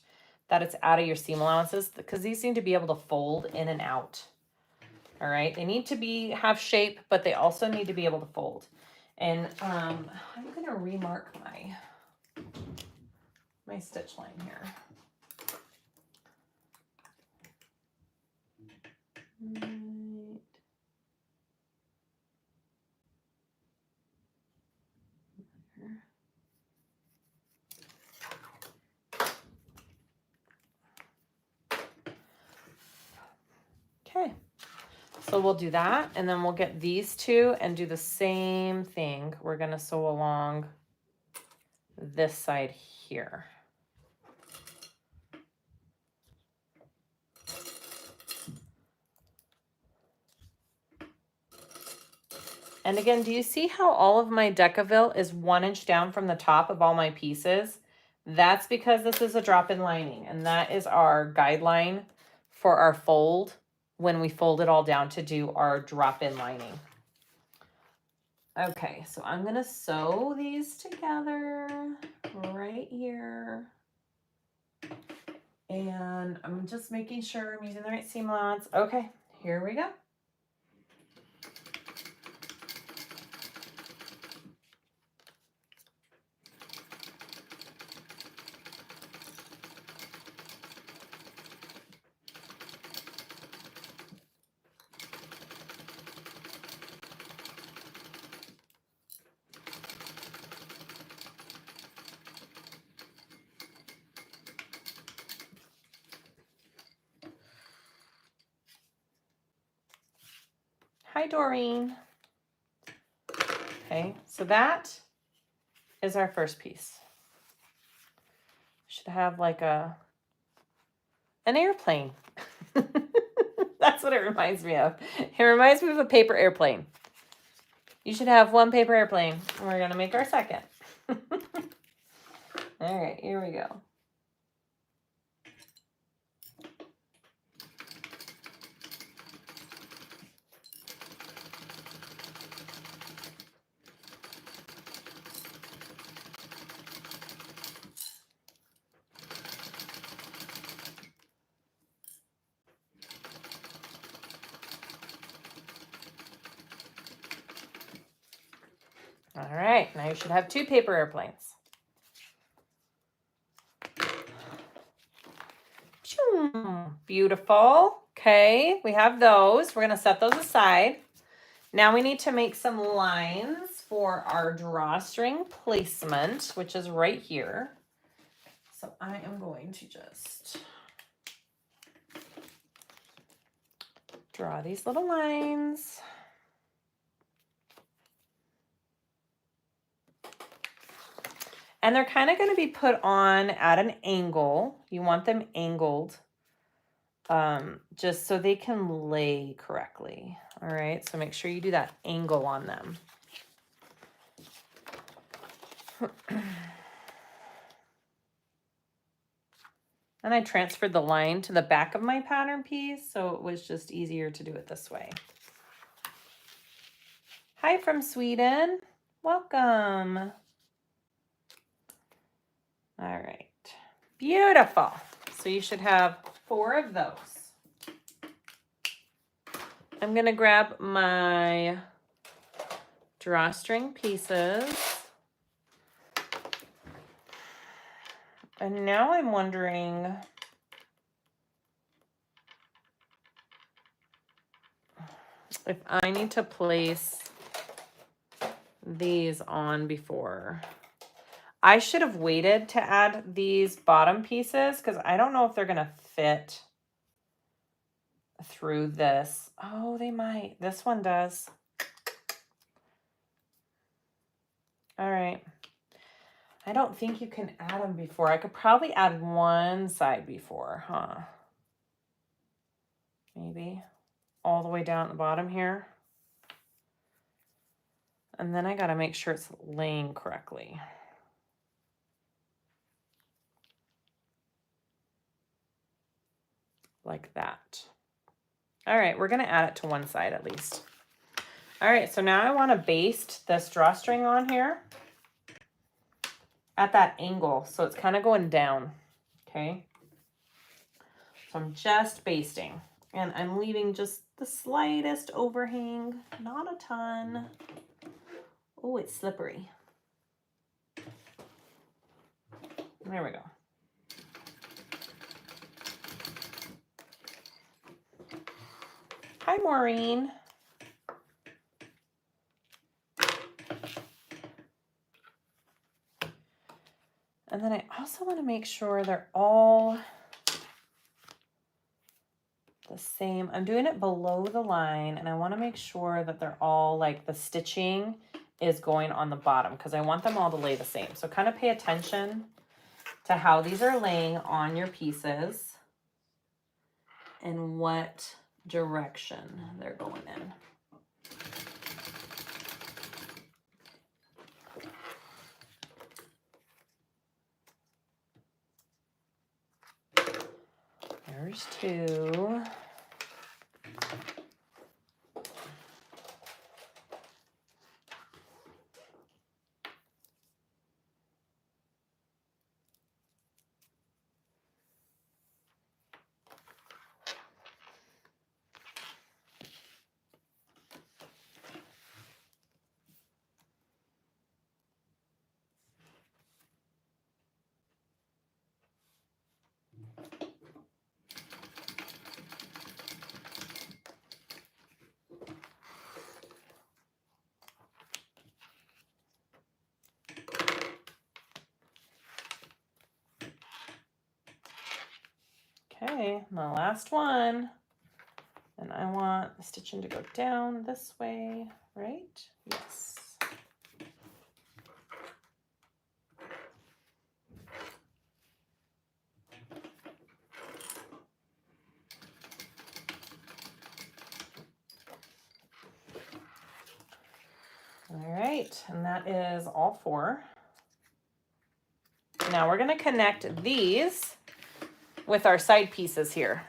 that it's out of your seam allowances because these need to be able to fold in and out. All right, they need to have shape, but they also need to be able to fold. And I'm gonna remark my stitch line here. Okay, so we'll do that, and then we'll get these two and do the same thing. We're gonna sew along this side here. And again, do you see how all of my Decaville is 1 inch down from the top of all my pieces? That's because this is a drop-in lining, and that is our guideline for our fold when we fold it all down to do our drop-in lining. Okay, so I'm gonna sew these together right here. And I'm just making sure I'm using the right seam allowance. Okay, here we go. Hi, Doreen. Okay, so that is our first piece. Should have like an airplane. That's what it reminds me of. It reminds me of a paper airplane. You should have one paper airplane. And we're gonna make our second. All right, here we go. All right, now you should have 2 paper airplanes. Beautiful. Okay, we have those. We're gonna set those aside. Now we need to make some lines for our drawstring placement, which is right here. So I am going to just draw these little lines. And they're kind of going to be put on at an angle. You want them angled just so they can lay correctly. All right, so make sure you do that angle on them. And I transferred the line to the back of my pattern piece, so it was just easier to do it this way. Hi from Sweden. Welcome. All right. Beautiful. So you should have 4 of those. I'm going to grab my drawstring pieces. And now I'm wondering if I need to place these on before. I should have waited to add these bottom pieces because I don't know if they're going to fit through this. Oh, they might. This one does. All right. I don't think you can add them before. I could probably add one side before, huh? Maybe all the way down at the bottom here. And then I got to make sure it's laying correctly. Like that. All right, we're going to add it to one side at least. All right, so now I want to baste this drawstring on here at that angle. So it's kind of going down, okay? So I'm just basting and I'm leaving just the slightest overhang, not a ton. Oh, it's slippery. There we go. Hi, Maureen. And then I also want to make sure they're all the same. I'm doing it below the line, and I want to make sure that they're all like the stitching is going on the bottom because I want them all to lay the same. So kind of pay attention to how these are laying on your pieces and what direction they're going in. There's two. Okay, the last one. And I want the stitching to go down this way, right? Yes. All right, and that is all four. Now we're going to connect these with our side pieces here.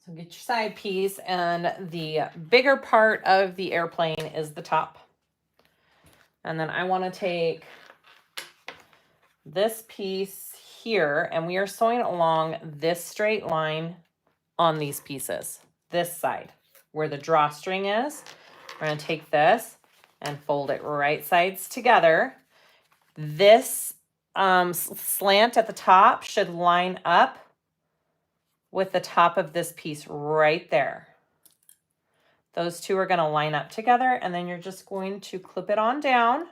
So get your side piece, and the bigger part of the airplane is the top. And then I want to take this piece here, and we are sewing along this straight line on these pieces, this side where the drawstring is. We're going to take this and fold it right sides together. This slant at the top should line up with the top of this piece right there. Those two are going to line up together, and then you're just going to clip it on down.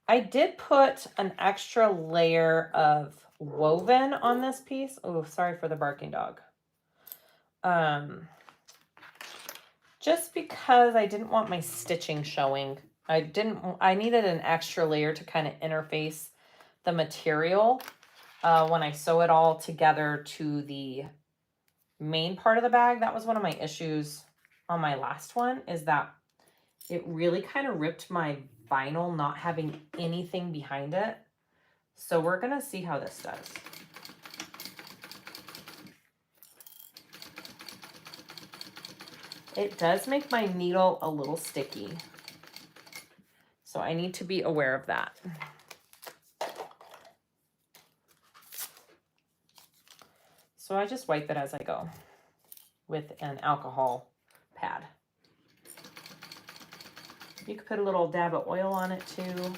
I did put an extra layer of woven on this piece. Oh, sorry for the barking dog. Just because I didn't want my stitching showing. I needed an extra layer to kind of interface the material when I sew it all together to the main part of the bag. That was one of my issues on my last one, is that it really kind of ripped my vinyl not having anything behind it. So we're going to see how this does. It does make my needle a little sticky, so I need to be aware of that. So I just wipe it as I go with an alcohol pad. You could put a little dab of oil on it too.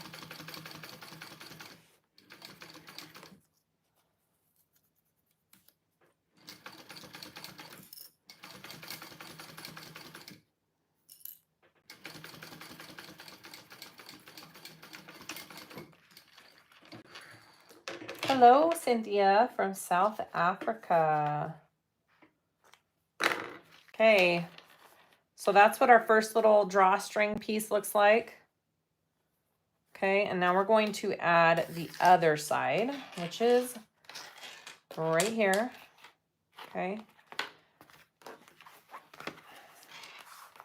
Hello, Cynthia from South Africa. Okay, so that's what our first little drawstring piece looks like. Okay, and now we're going to add the other side, which is right here. Okay.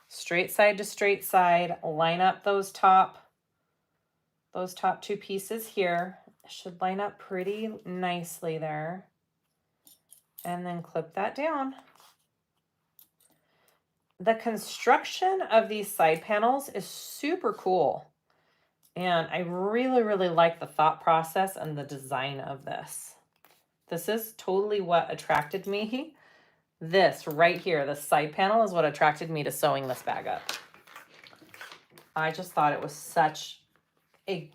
Straight side to straight side, line up those top two pieces here. Should line up pretty nicely there. And then clip that down. The construction of these side panels is super cool. And I really, really like the thought process and the design of this. This is totally what attracted me. This right here, the side panel, is what attracted me to sewing this bag up. I just thought it was such a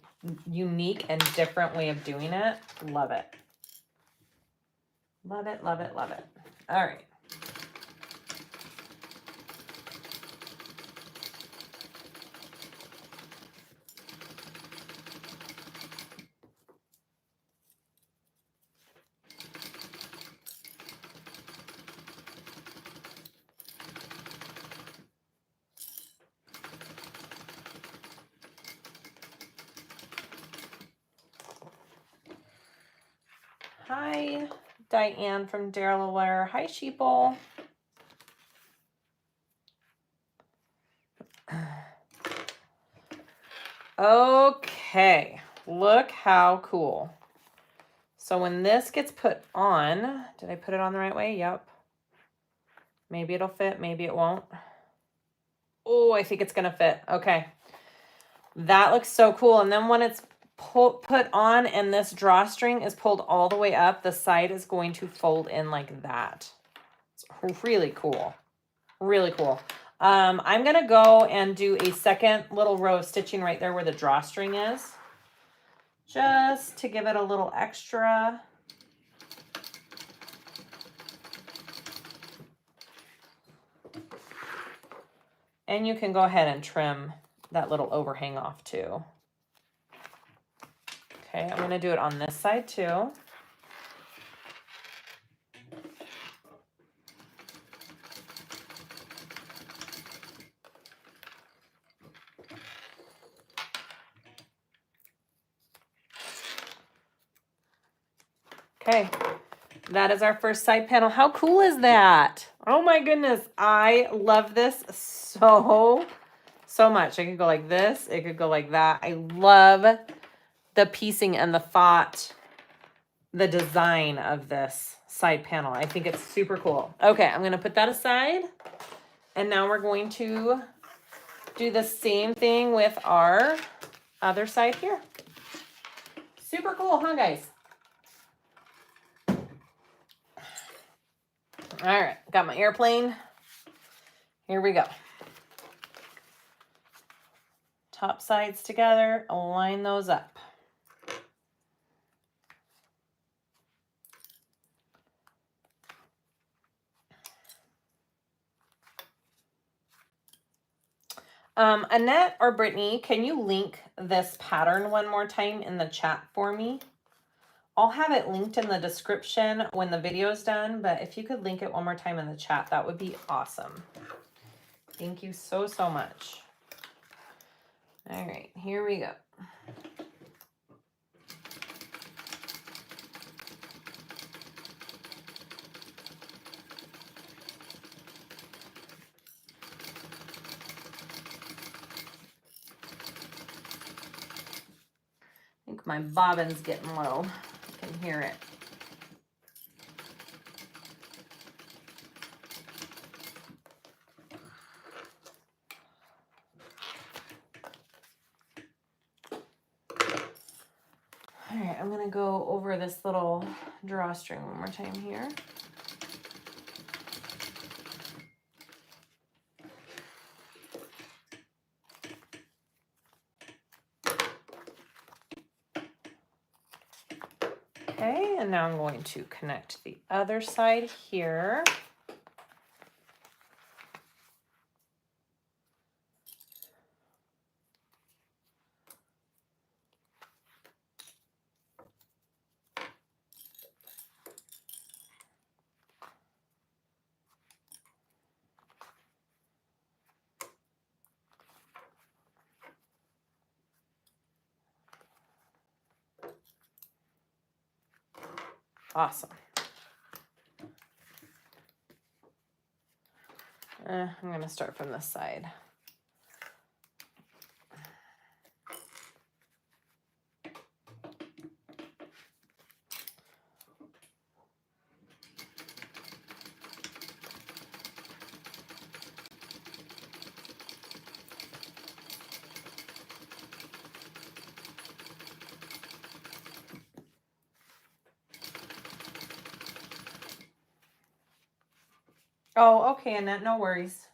unique and different way of doing it. Love it. Love it, love it, love it. All right. Hi, Diane from Delaware. Hi, sheeple. Okay, look how cool. So when this gets put on, did I put it on the right way? Yep. Maybe it'll fit, maybe it won't. Oh, I think it's gonna fit. Okay. That looks so cool. And then when it's put on and this drawstring is pulled all the way up, the side is going to fold in like that. It's really cool. Really cool. I'm gonna go and do a second little row of stitching right there where the drawstring is, just to give it a little extra. And you can go ahead and trim that little overhang off too. Okay, I'm gonna do it on this side too. Okay, that is our first side panel. How cool is that? Oh my goodness, I love this so much. It could go like this, it could go like that. I love the piecing and the thought, the design of this side panel. I think it's super cool. Okay, I'm gonna put that aside. And now we're going to do the same thing with our other side here. Super cool, huh, guys? All right, got my airplane. Here we go. Top sides together, align those up. Annette or Brittany, can you link this pattern one more time in the chat for me? I'll have it linked in the description when the video is done, but if you could link it one more time in the chat, that would be awesome. Thank you so much. All right, here we go. I think my bobbin's getting low. I can hear it. All right, I'm gonna go over this little drawstring one more time here. Okay, and now I'm going to connect the other side here. Awesome. I'm going to start from this side. Oh, okay, Annette, no worries.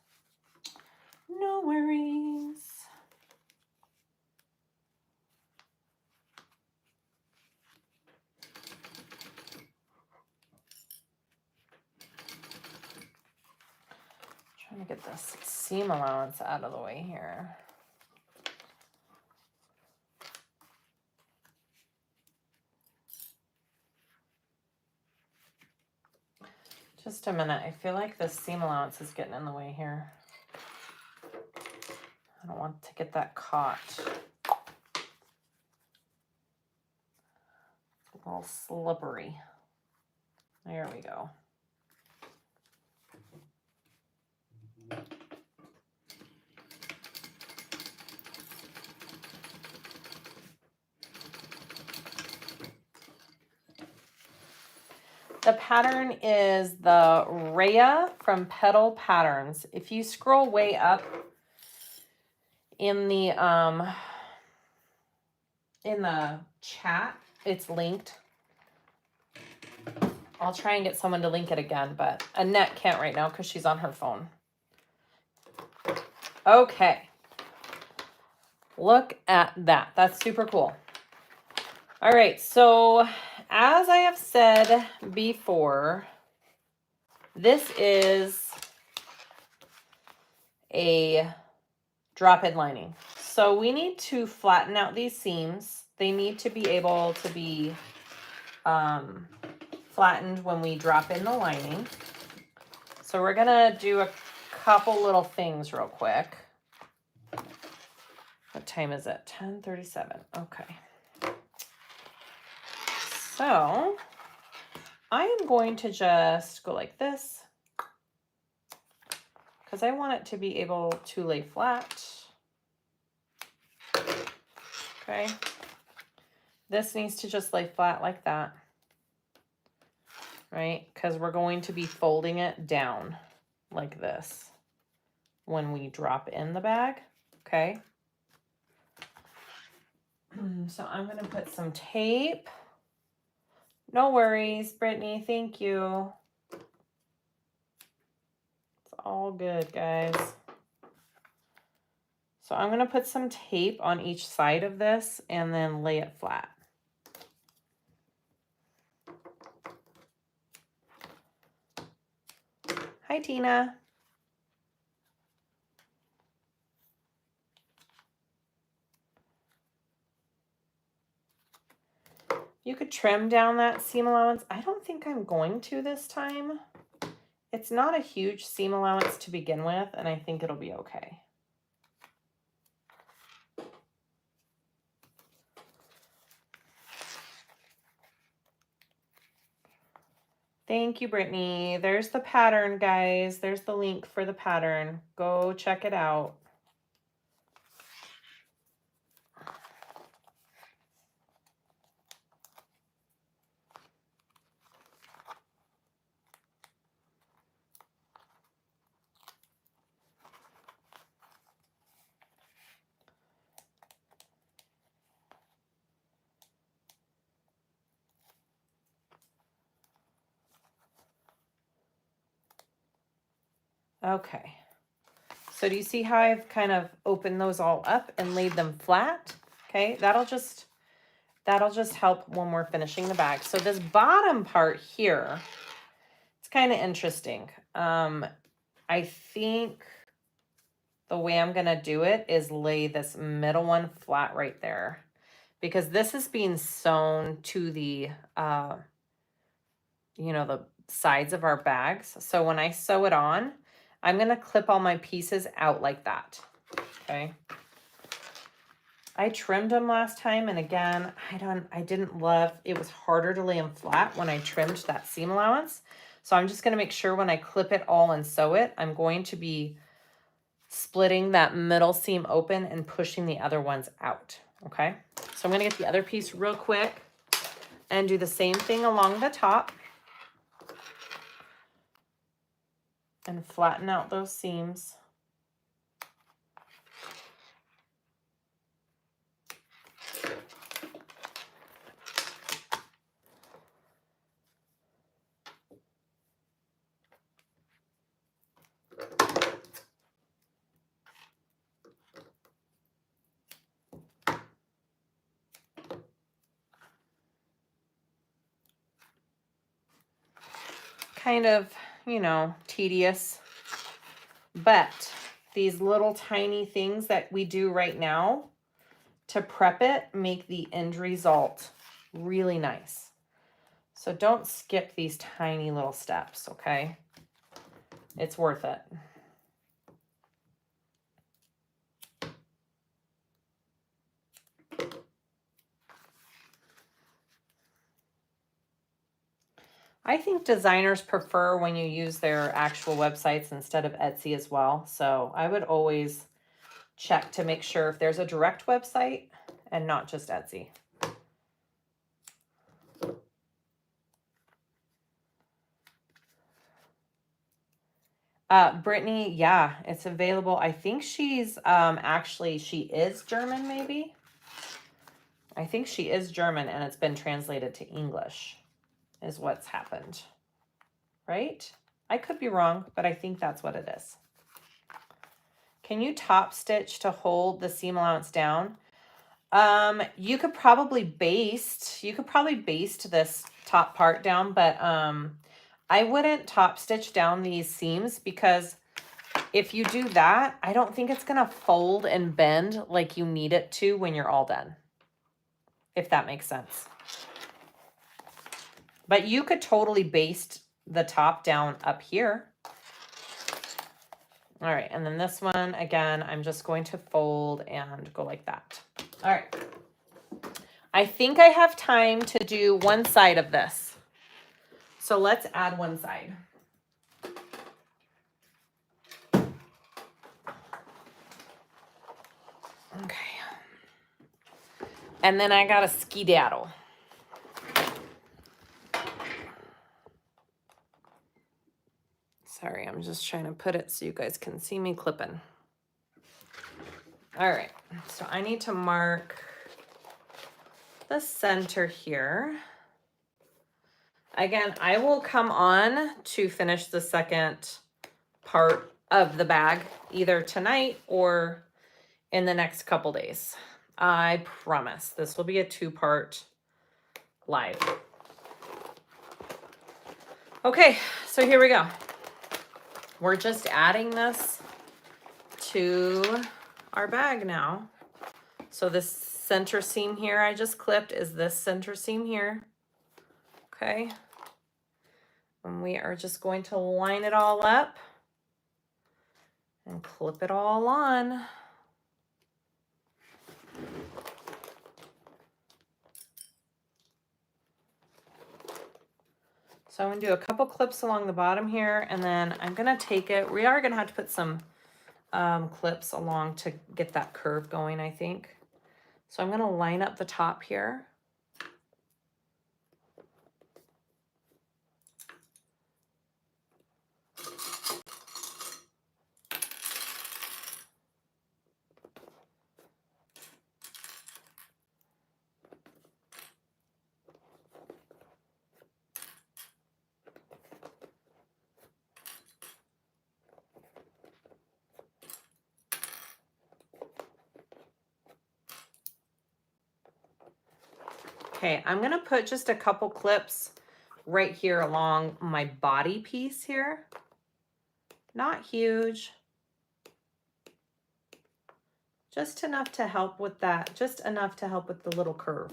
No worries. Trying to get this seam allowance out of the way here. Just a minute. I feel like this seam allowance is getting in the way here. I don't want to get that caught. It's a little slippery. There we go. The pattern is the Rhea from Petal Patterns. If you scroll way up in the chat, it's linked. I'll try and get someone to link it again, but Annette can't right now because she's on her phone. Okay. Look at that. That's super cool. All right, so as I have said before, this is a drop-in lining. So we need to flatten out these seams. They need to be able to be flattened when we drop in the lining. So we're gonna do a couple little things real quick. What time is it? 10:37. Okay. So I am going to just go like this because I want it to be able to lay flat. Okay. This needs to just lay flat like that, right? Because we're going to be folding it down like this when we drop in the bag, okay? So I'm going to put some tape. No worries, Brittany, thank you. It's all good, guys. So I'm going to put some tape on each side of this and then lay it flat. Hi, Tina. You could trim down that seam allowance. I don't think I'm going to this time. It's not a huge seam allowance to begin with, and I think it'll be okay. Thank you, Brittany. There's the pattern, guys. There's the link for the pattern. Go check it out. Okay. So do you see how I've kind of opened those all up and laid them flat? Okay, that'll just help when we're finishing the bag. So this bottom part here, it's kind of interesting. I think the way I'm gonna do it is lay this middle one flat right there, because this is being sewn to the, you know, the sides of our bags. So when I sew it on, I'm gonna clip all my pieces out like that, okay? I trimmed them last time, and again, I didn't love, it was harder to lay them flat when I trimmed that seam allowance. So I'm just gonna make sure when I clip it all and sew it, I'm going to be splitting that middle seam open and pushing the other ones out, okay? So I'm gonna get the other piece real quick and do the same thing along the top and flatten out those seams. Kind of, you know, tedious, but these little tiny things that we do right now to prep it make the end result really nice. So don't skip these tiny little steps, okay? It's worth it. I think designers prefer when you use their actual websites instead of Etsy as well. So I would always check to make sure if there's a direct website and not just Etsy. Brittany, yeah, it's available. I think she's actually, she is German, maybe. I think she is German and it's been translated to English is what's happened, right? I could be wrong, but I think that's what it is. Can you top stitch to hold the seam allowance down? You could probably baste this top part down, but I wouldn't top stitch down these seams because if you do that, I don't think it's gonna fold and bend like you need it to when you're all done, if that makes sense. But you could totally baste the top down up here. All right, and then this one, again, I'm just going to fold and go like that. All right. I think I have time to do one side of this. So let's add one side. Okay. And then I got a skedaddle. Sorry, I'm just trying to put it so you guys can see me clipping. All right, so I need to mark the center here. Again, I will come on to finish the second part of the bag either tonight or in the next couple days. I promise this will be a 2-part live. Okay, so here we go. We're just adding this to our bag now. So this center seam here I just clipped is this center seam here. Okay. And we are just going to line it all up and clip it all on. So I'm gonna do a couple clips along the bottom here, and then I'm gonna take it. We are gonna have to put some clips along to get that curve going, I think. So I'm gonna line up the top here. Okay, I'm gonna put just a couple clips right here along my body piece here. Not huge. Just enough to help with that, just enough to help with the little curve.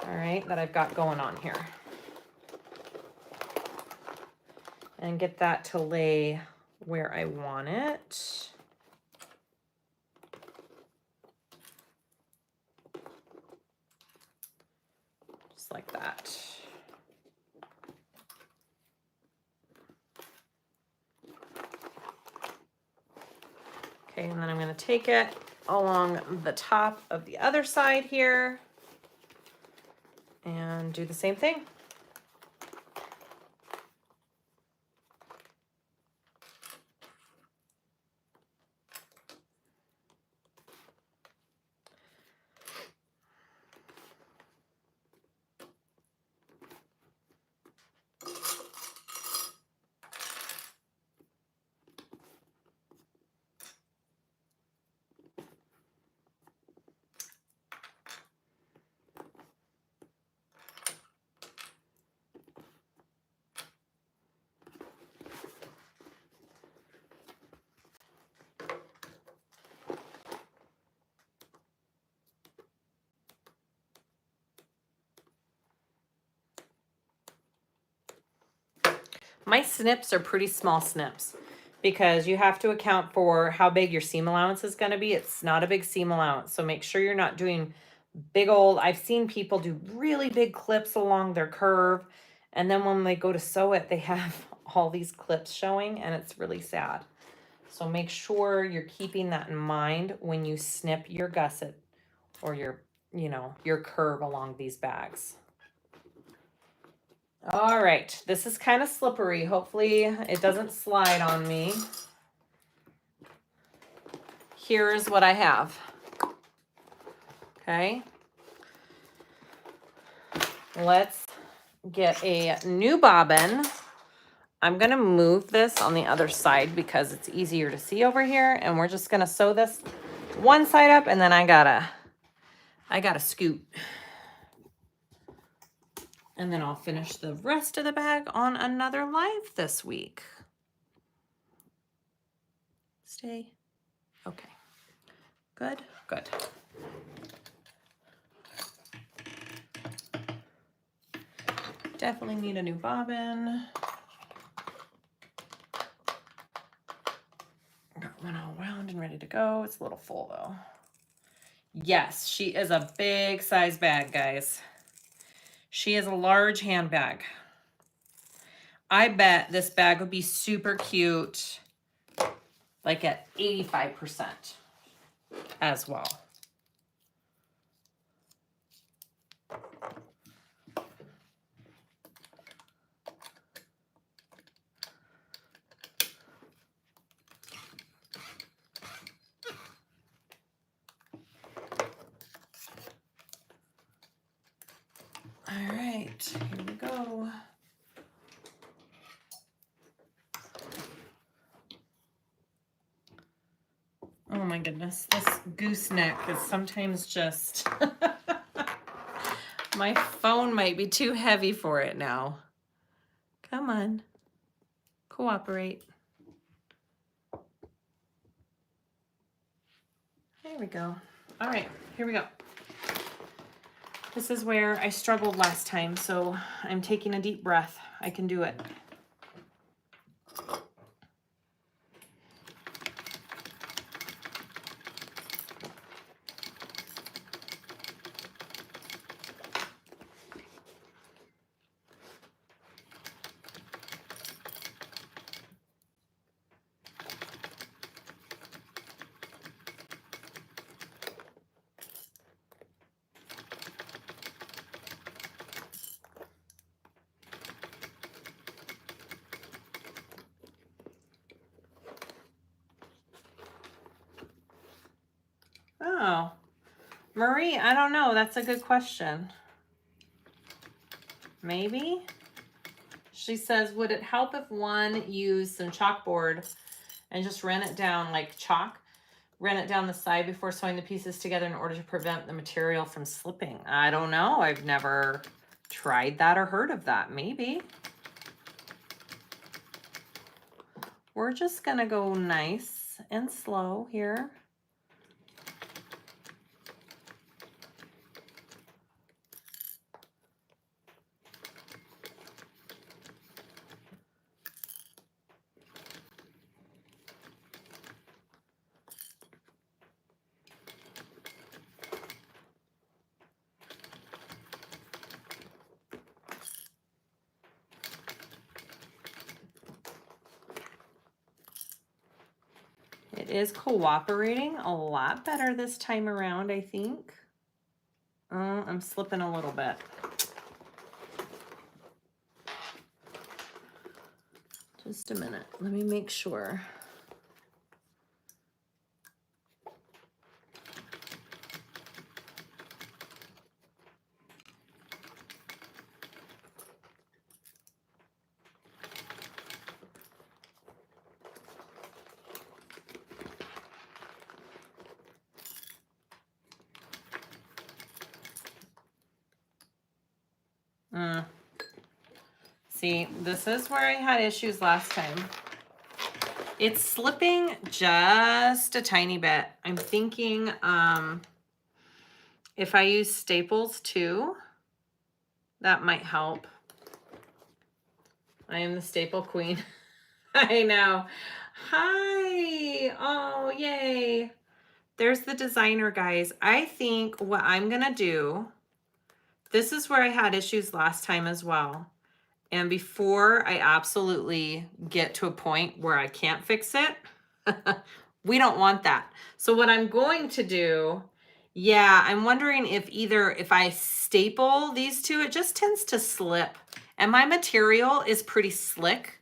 All right, that I've got going on here. And get that to lay where I want it. Just like that. Okay, and then I'm going to take it along the top of the other side here and do the same thing. My snips are pretty small snips because you have to account for how big your seam allowance is going to be. It's not a big seam allowance, so make sure you're not doing big old, I've seen people do really big clips along their curve, And then when they go to sew it, they have all these clips showing, and it's really sad. So make sure you're keeping that in mind when you snip your gusset or your, you know, your curve along these bags. All right, this is kind of slippery. Hopefully it doesn't slide on me. Here's what I have. Okay. Let's get a new bobbin. I'm gonna move this on the other side because it's easier to see over here, and we're just gonna sew this one side up, and then I gotta scoot. And then I'll finish the rest of the bag on another live this week. Stay. Okay. Good, good. Definitely need a new bobbin. Got one all round and ready to go. It's a little full though. Yes, she is a big size bag, guys. She is a large handbag. I bet this bag would be super cute, like at 85% as well. All right, here we go. Oh my goodness, this gooseneck is sometimes just, my phone might be too heavy for it now. Come on, cooperate. There we go. All right, here we go. This is where I struggled last time, so I'm taking a deep breath. I can do it. Oh, Marie, I don't know. That's a good question. Maybe? She says, would it help if one used some chalkboard and just ran it down like chalk? Ran it down the side before sewing the pieces together in order to prevent the material from slipping? I don't know. I've never tried that or heard of that. Maybe. We're just gonna go nice and slow here. It is cooperating a lot better this time around, I think. I'm slipping a little bit. Just a minute. Let me make sure. See, this is where I had issues last time. It's slipping just a tiny bit. I'm thinking if I use staples too, that might help. I am the staple queen. I know. Hi. Oh, yay. There's the designer, guys. I think what I'm going to do, this is where I had issues last time as well, And before I absolutely get to a point where I can't fix it, we don't want that. So what I'm going to do, yeah, I'm wondering if I staple these two, it just tends to slip. And my material is pretty slick.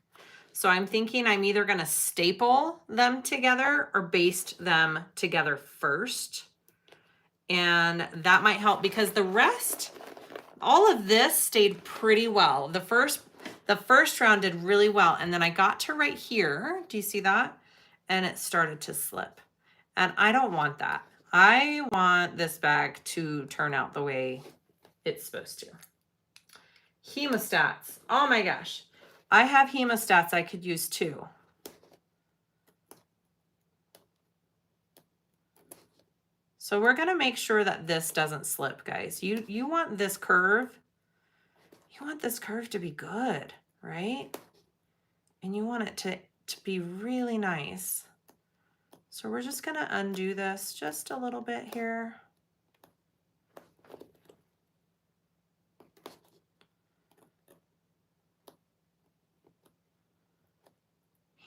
So I'm thinking I'm either gonna staple them together or baste them together first. And that might help because the rest, all of this stayed pretty well. The first round did really well. And then I got to right here. Do you see that? And it started to slip. And I don't want that. I want this bag to turn out the way it's supposed to. Hemostats. Oh my gosh. I have hemostats I could use too. So we're gonna make sure that this doesn't slip, guys. You want this curve, you want this curve to be good, right? And you want it to be really nice. So we're just gonna undo this just a little bit here.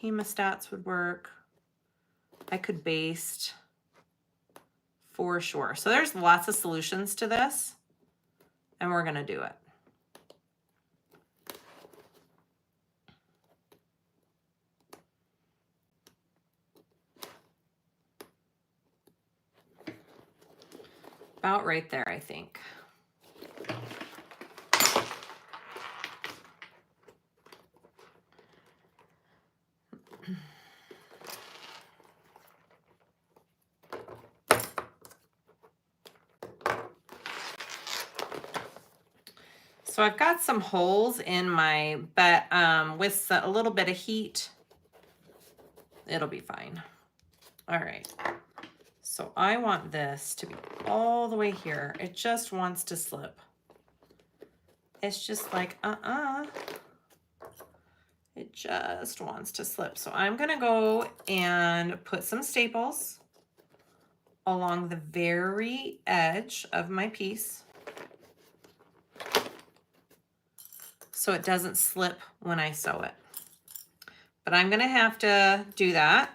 Hemostats would work. I could baste for sure. So there's lots of solutions to this, and we're gonna do it. About right there, I think. So I've got some holes in my, but with a little bit of heat, it'll be fine. All right. So I want this to be all the way here. It just wants to slip. It's just like, It just wants to slip. So I'm gonna go and put some staples along the very edge of my piece, so it doesn't slip when I sew it. But I'm gonna have to do that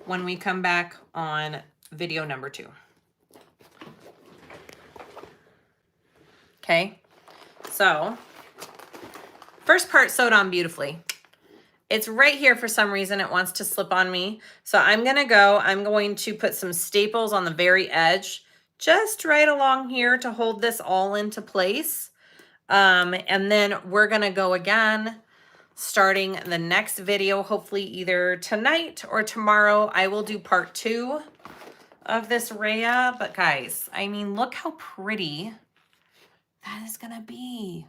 when we come back on video number 2. Okay, so first part sewed on beautifully. It's right here for some reason, it wants to slip on me. So I'm going to put some staples on the very edge, just right along here to hold this all into place. And then we're gonna go again, starting the next video, hopefully either tonight or tomorrow. I will do part 2 of this Raya, but guys, I mean, look how pretty that is gonna be.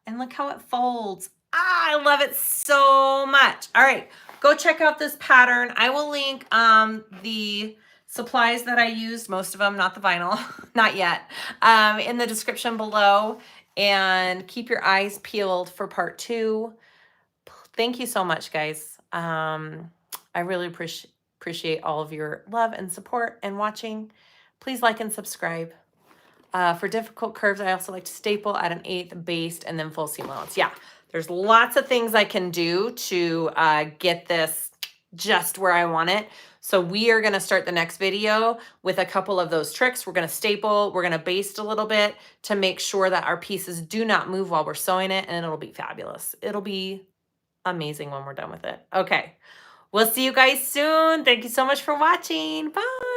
And look how it folds. I love it so much. All right, go check out this pattern. I will link the supplies that I used, most of them, not the vinyl, not yet, in the description below. And keep your eyes peeled for part 2. Thank you so much, guys. I really appreciate all of your love and support and watching. Please like and subscribe. For difficult curves, I also like to staple at an 1/8, baste, and then full seam allowance. Yeah, there's lots of things I can do to get this just where I want it. So we are gonna start the next video with a couple of those tricks. We're gonna staple, we're gonna baste a little bit to make sure that our pieces do not move while we're sewing it, and it'll be fabulous. It'll be amazing when we're done with it. Okay, we'll see you guys soon. Thank you so much for watching. Bye.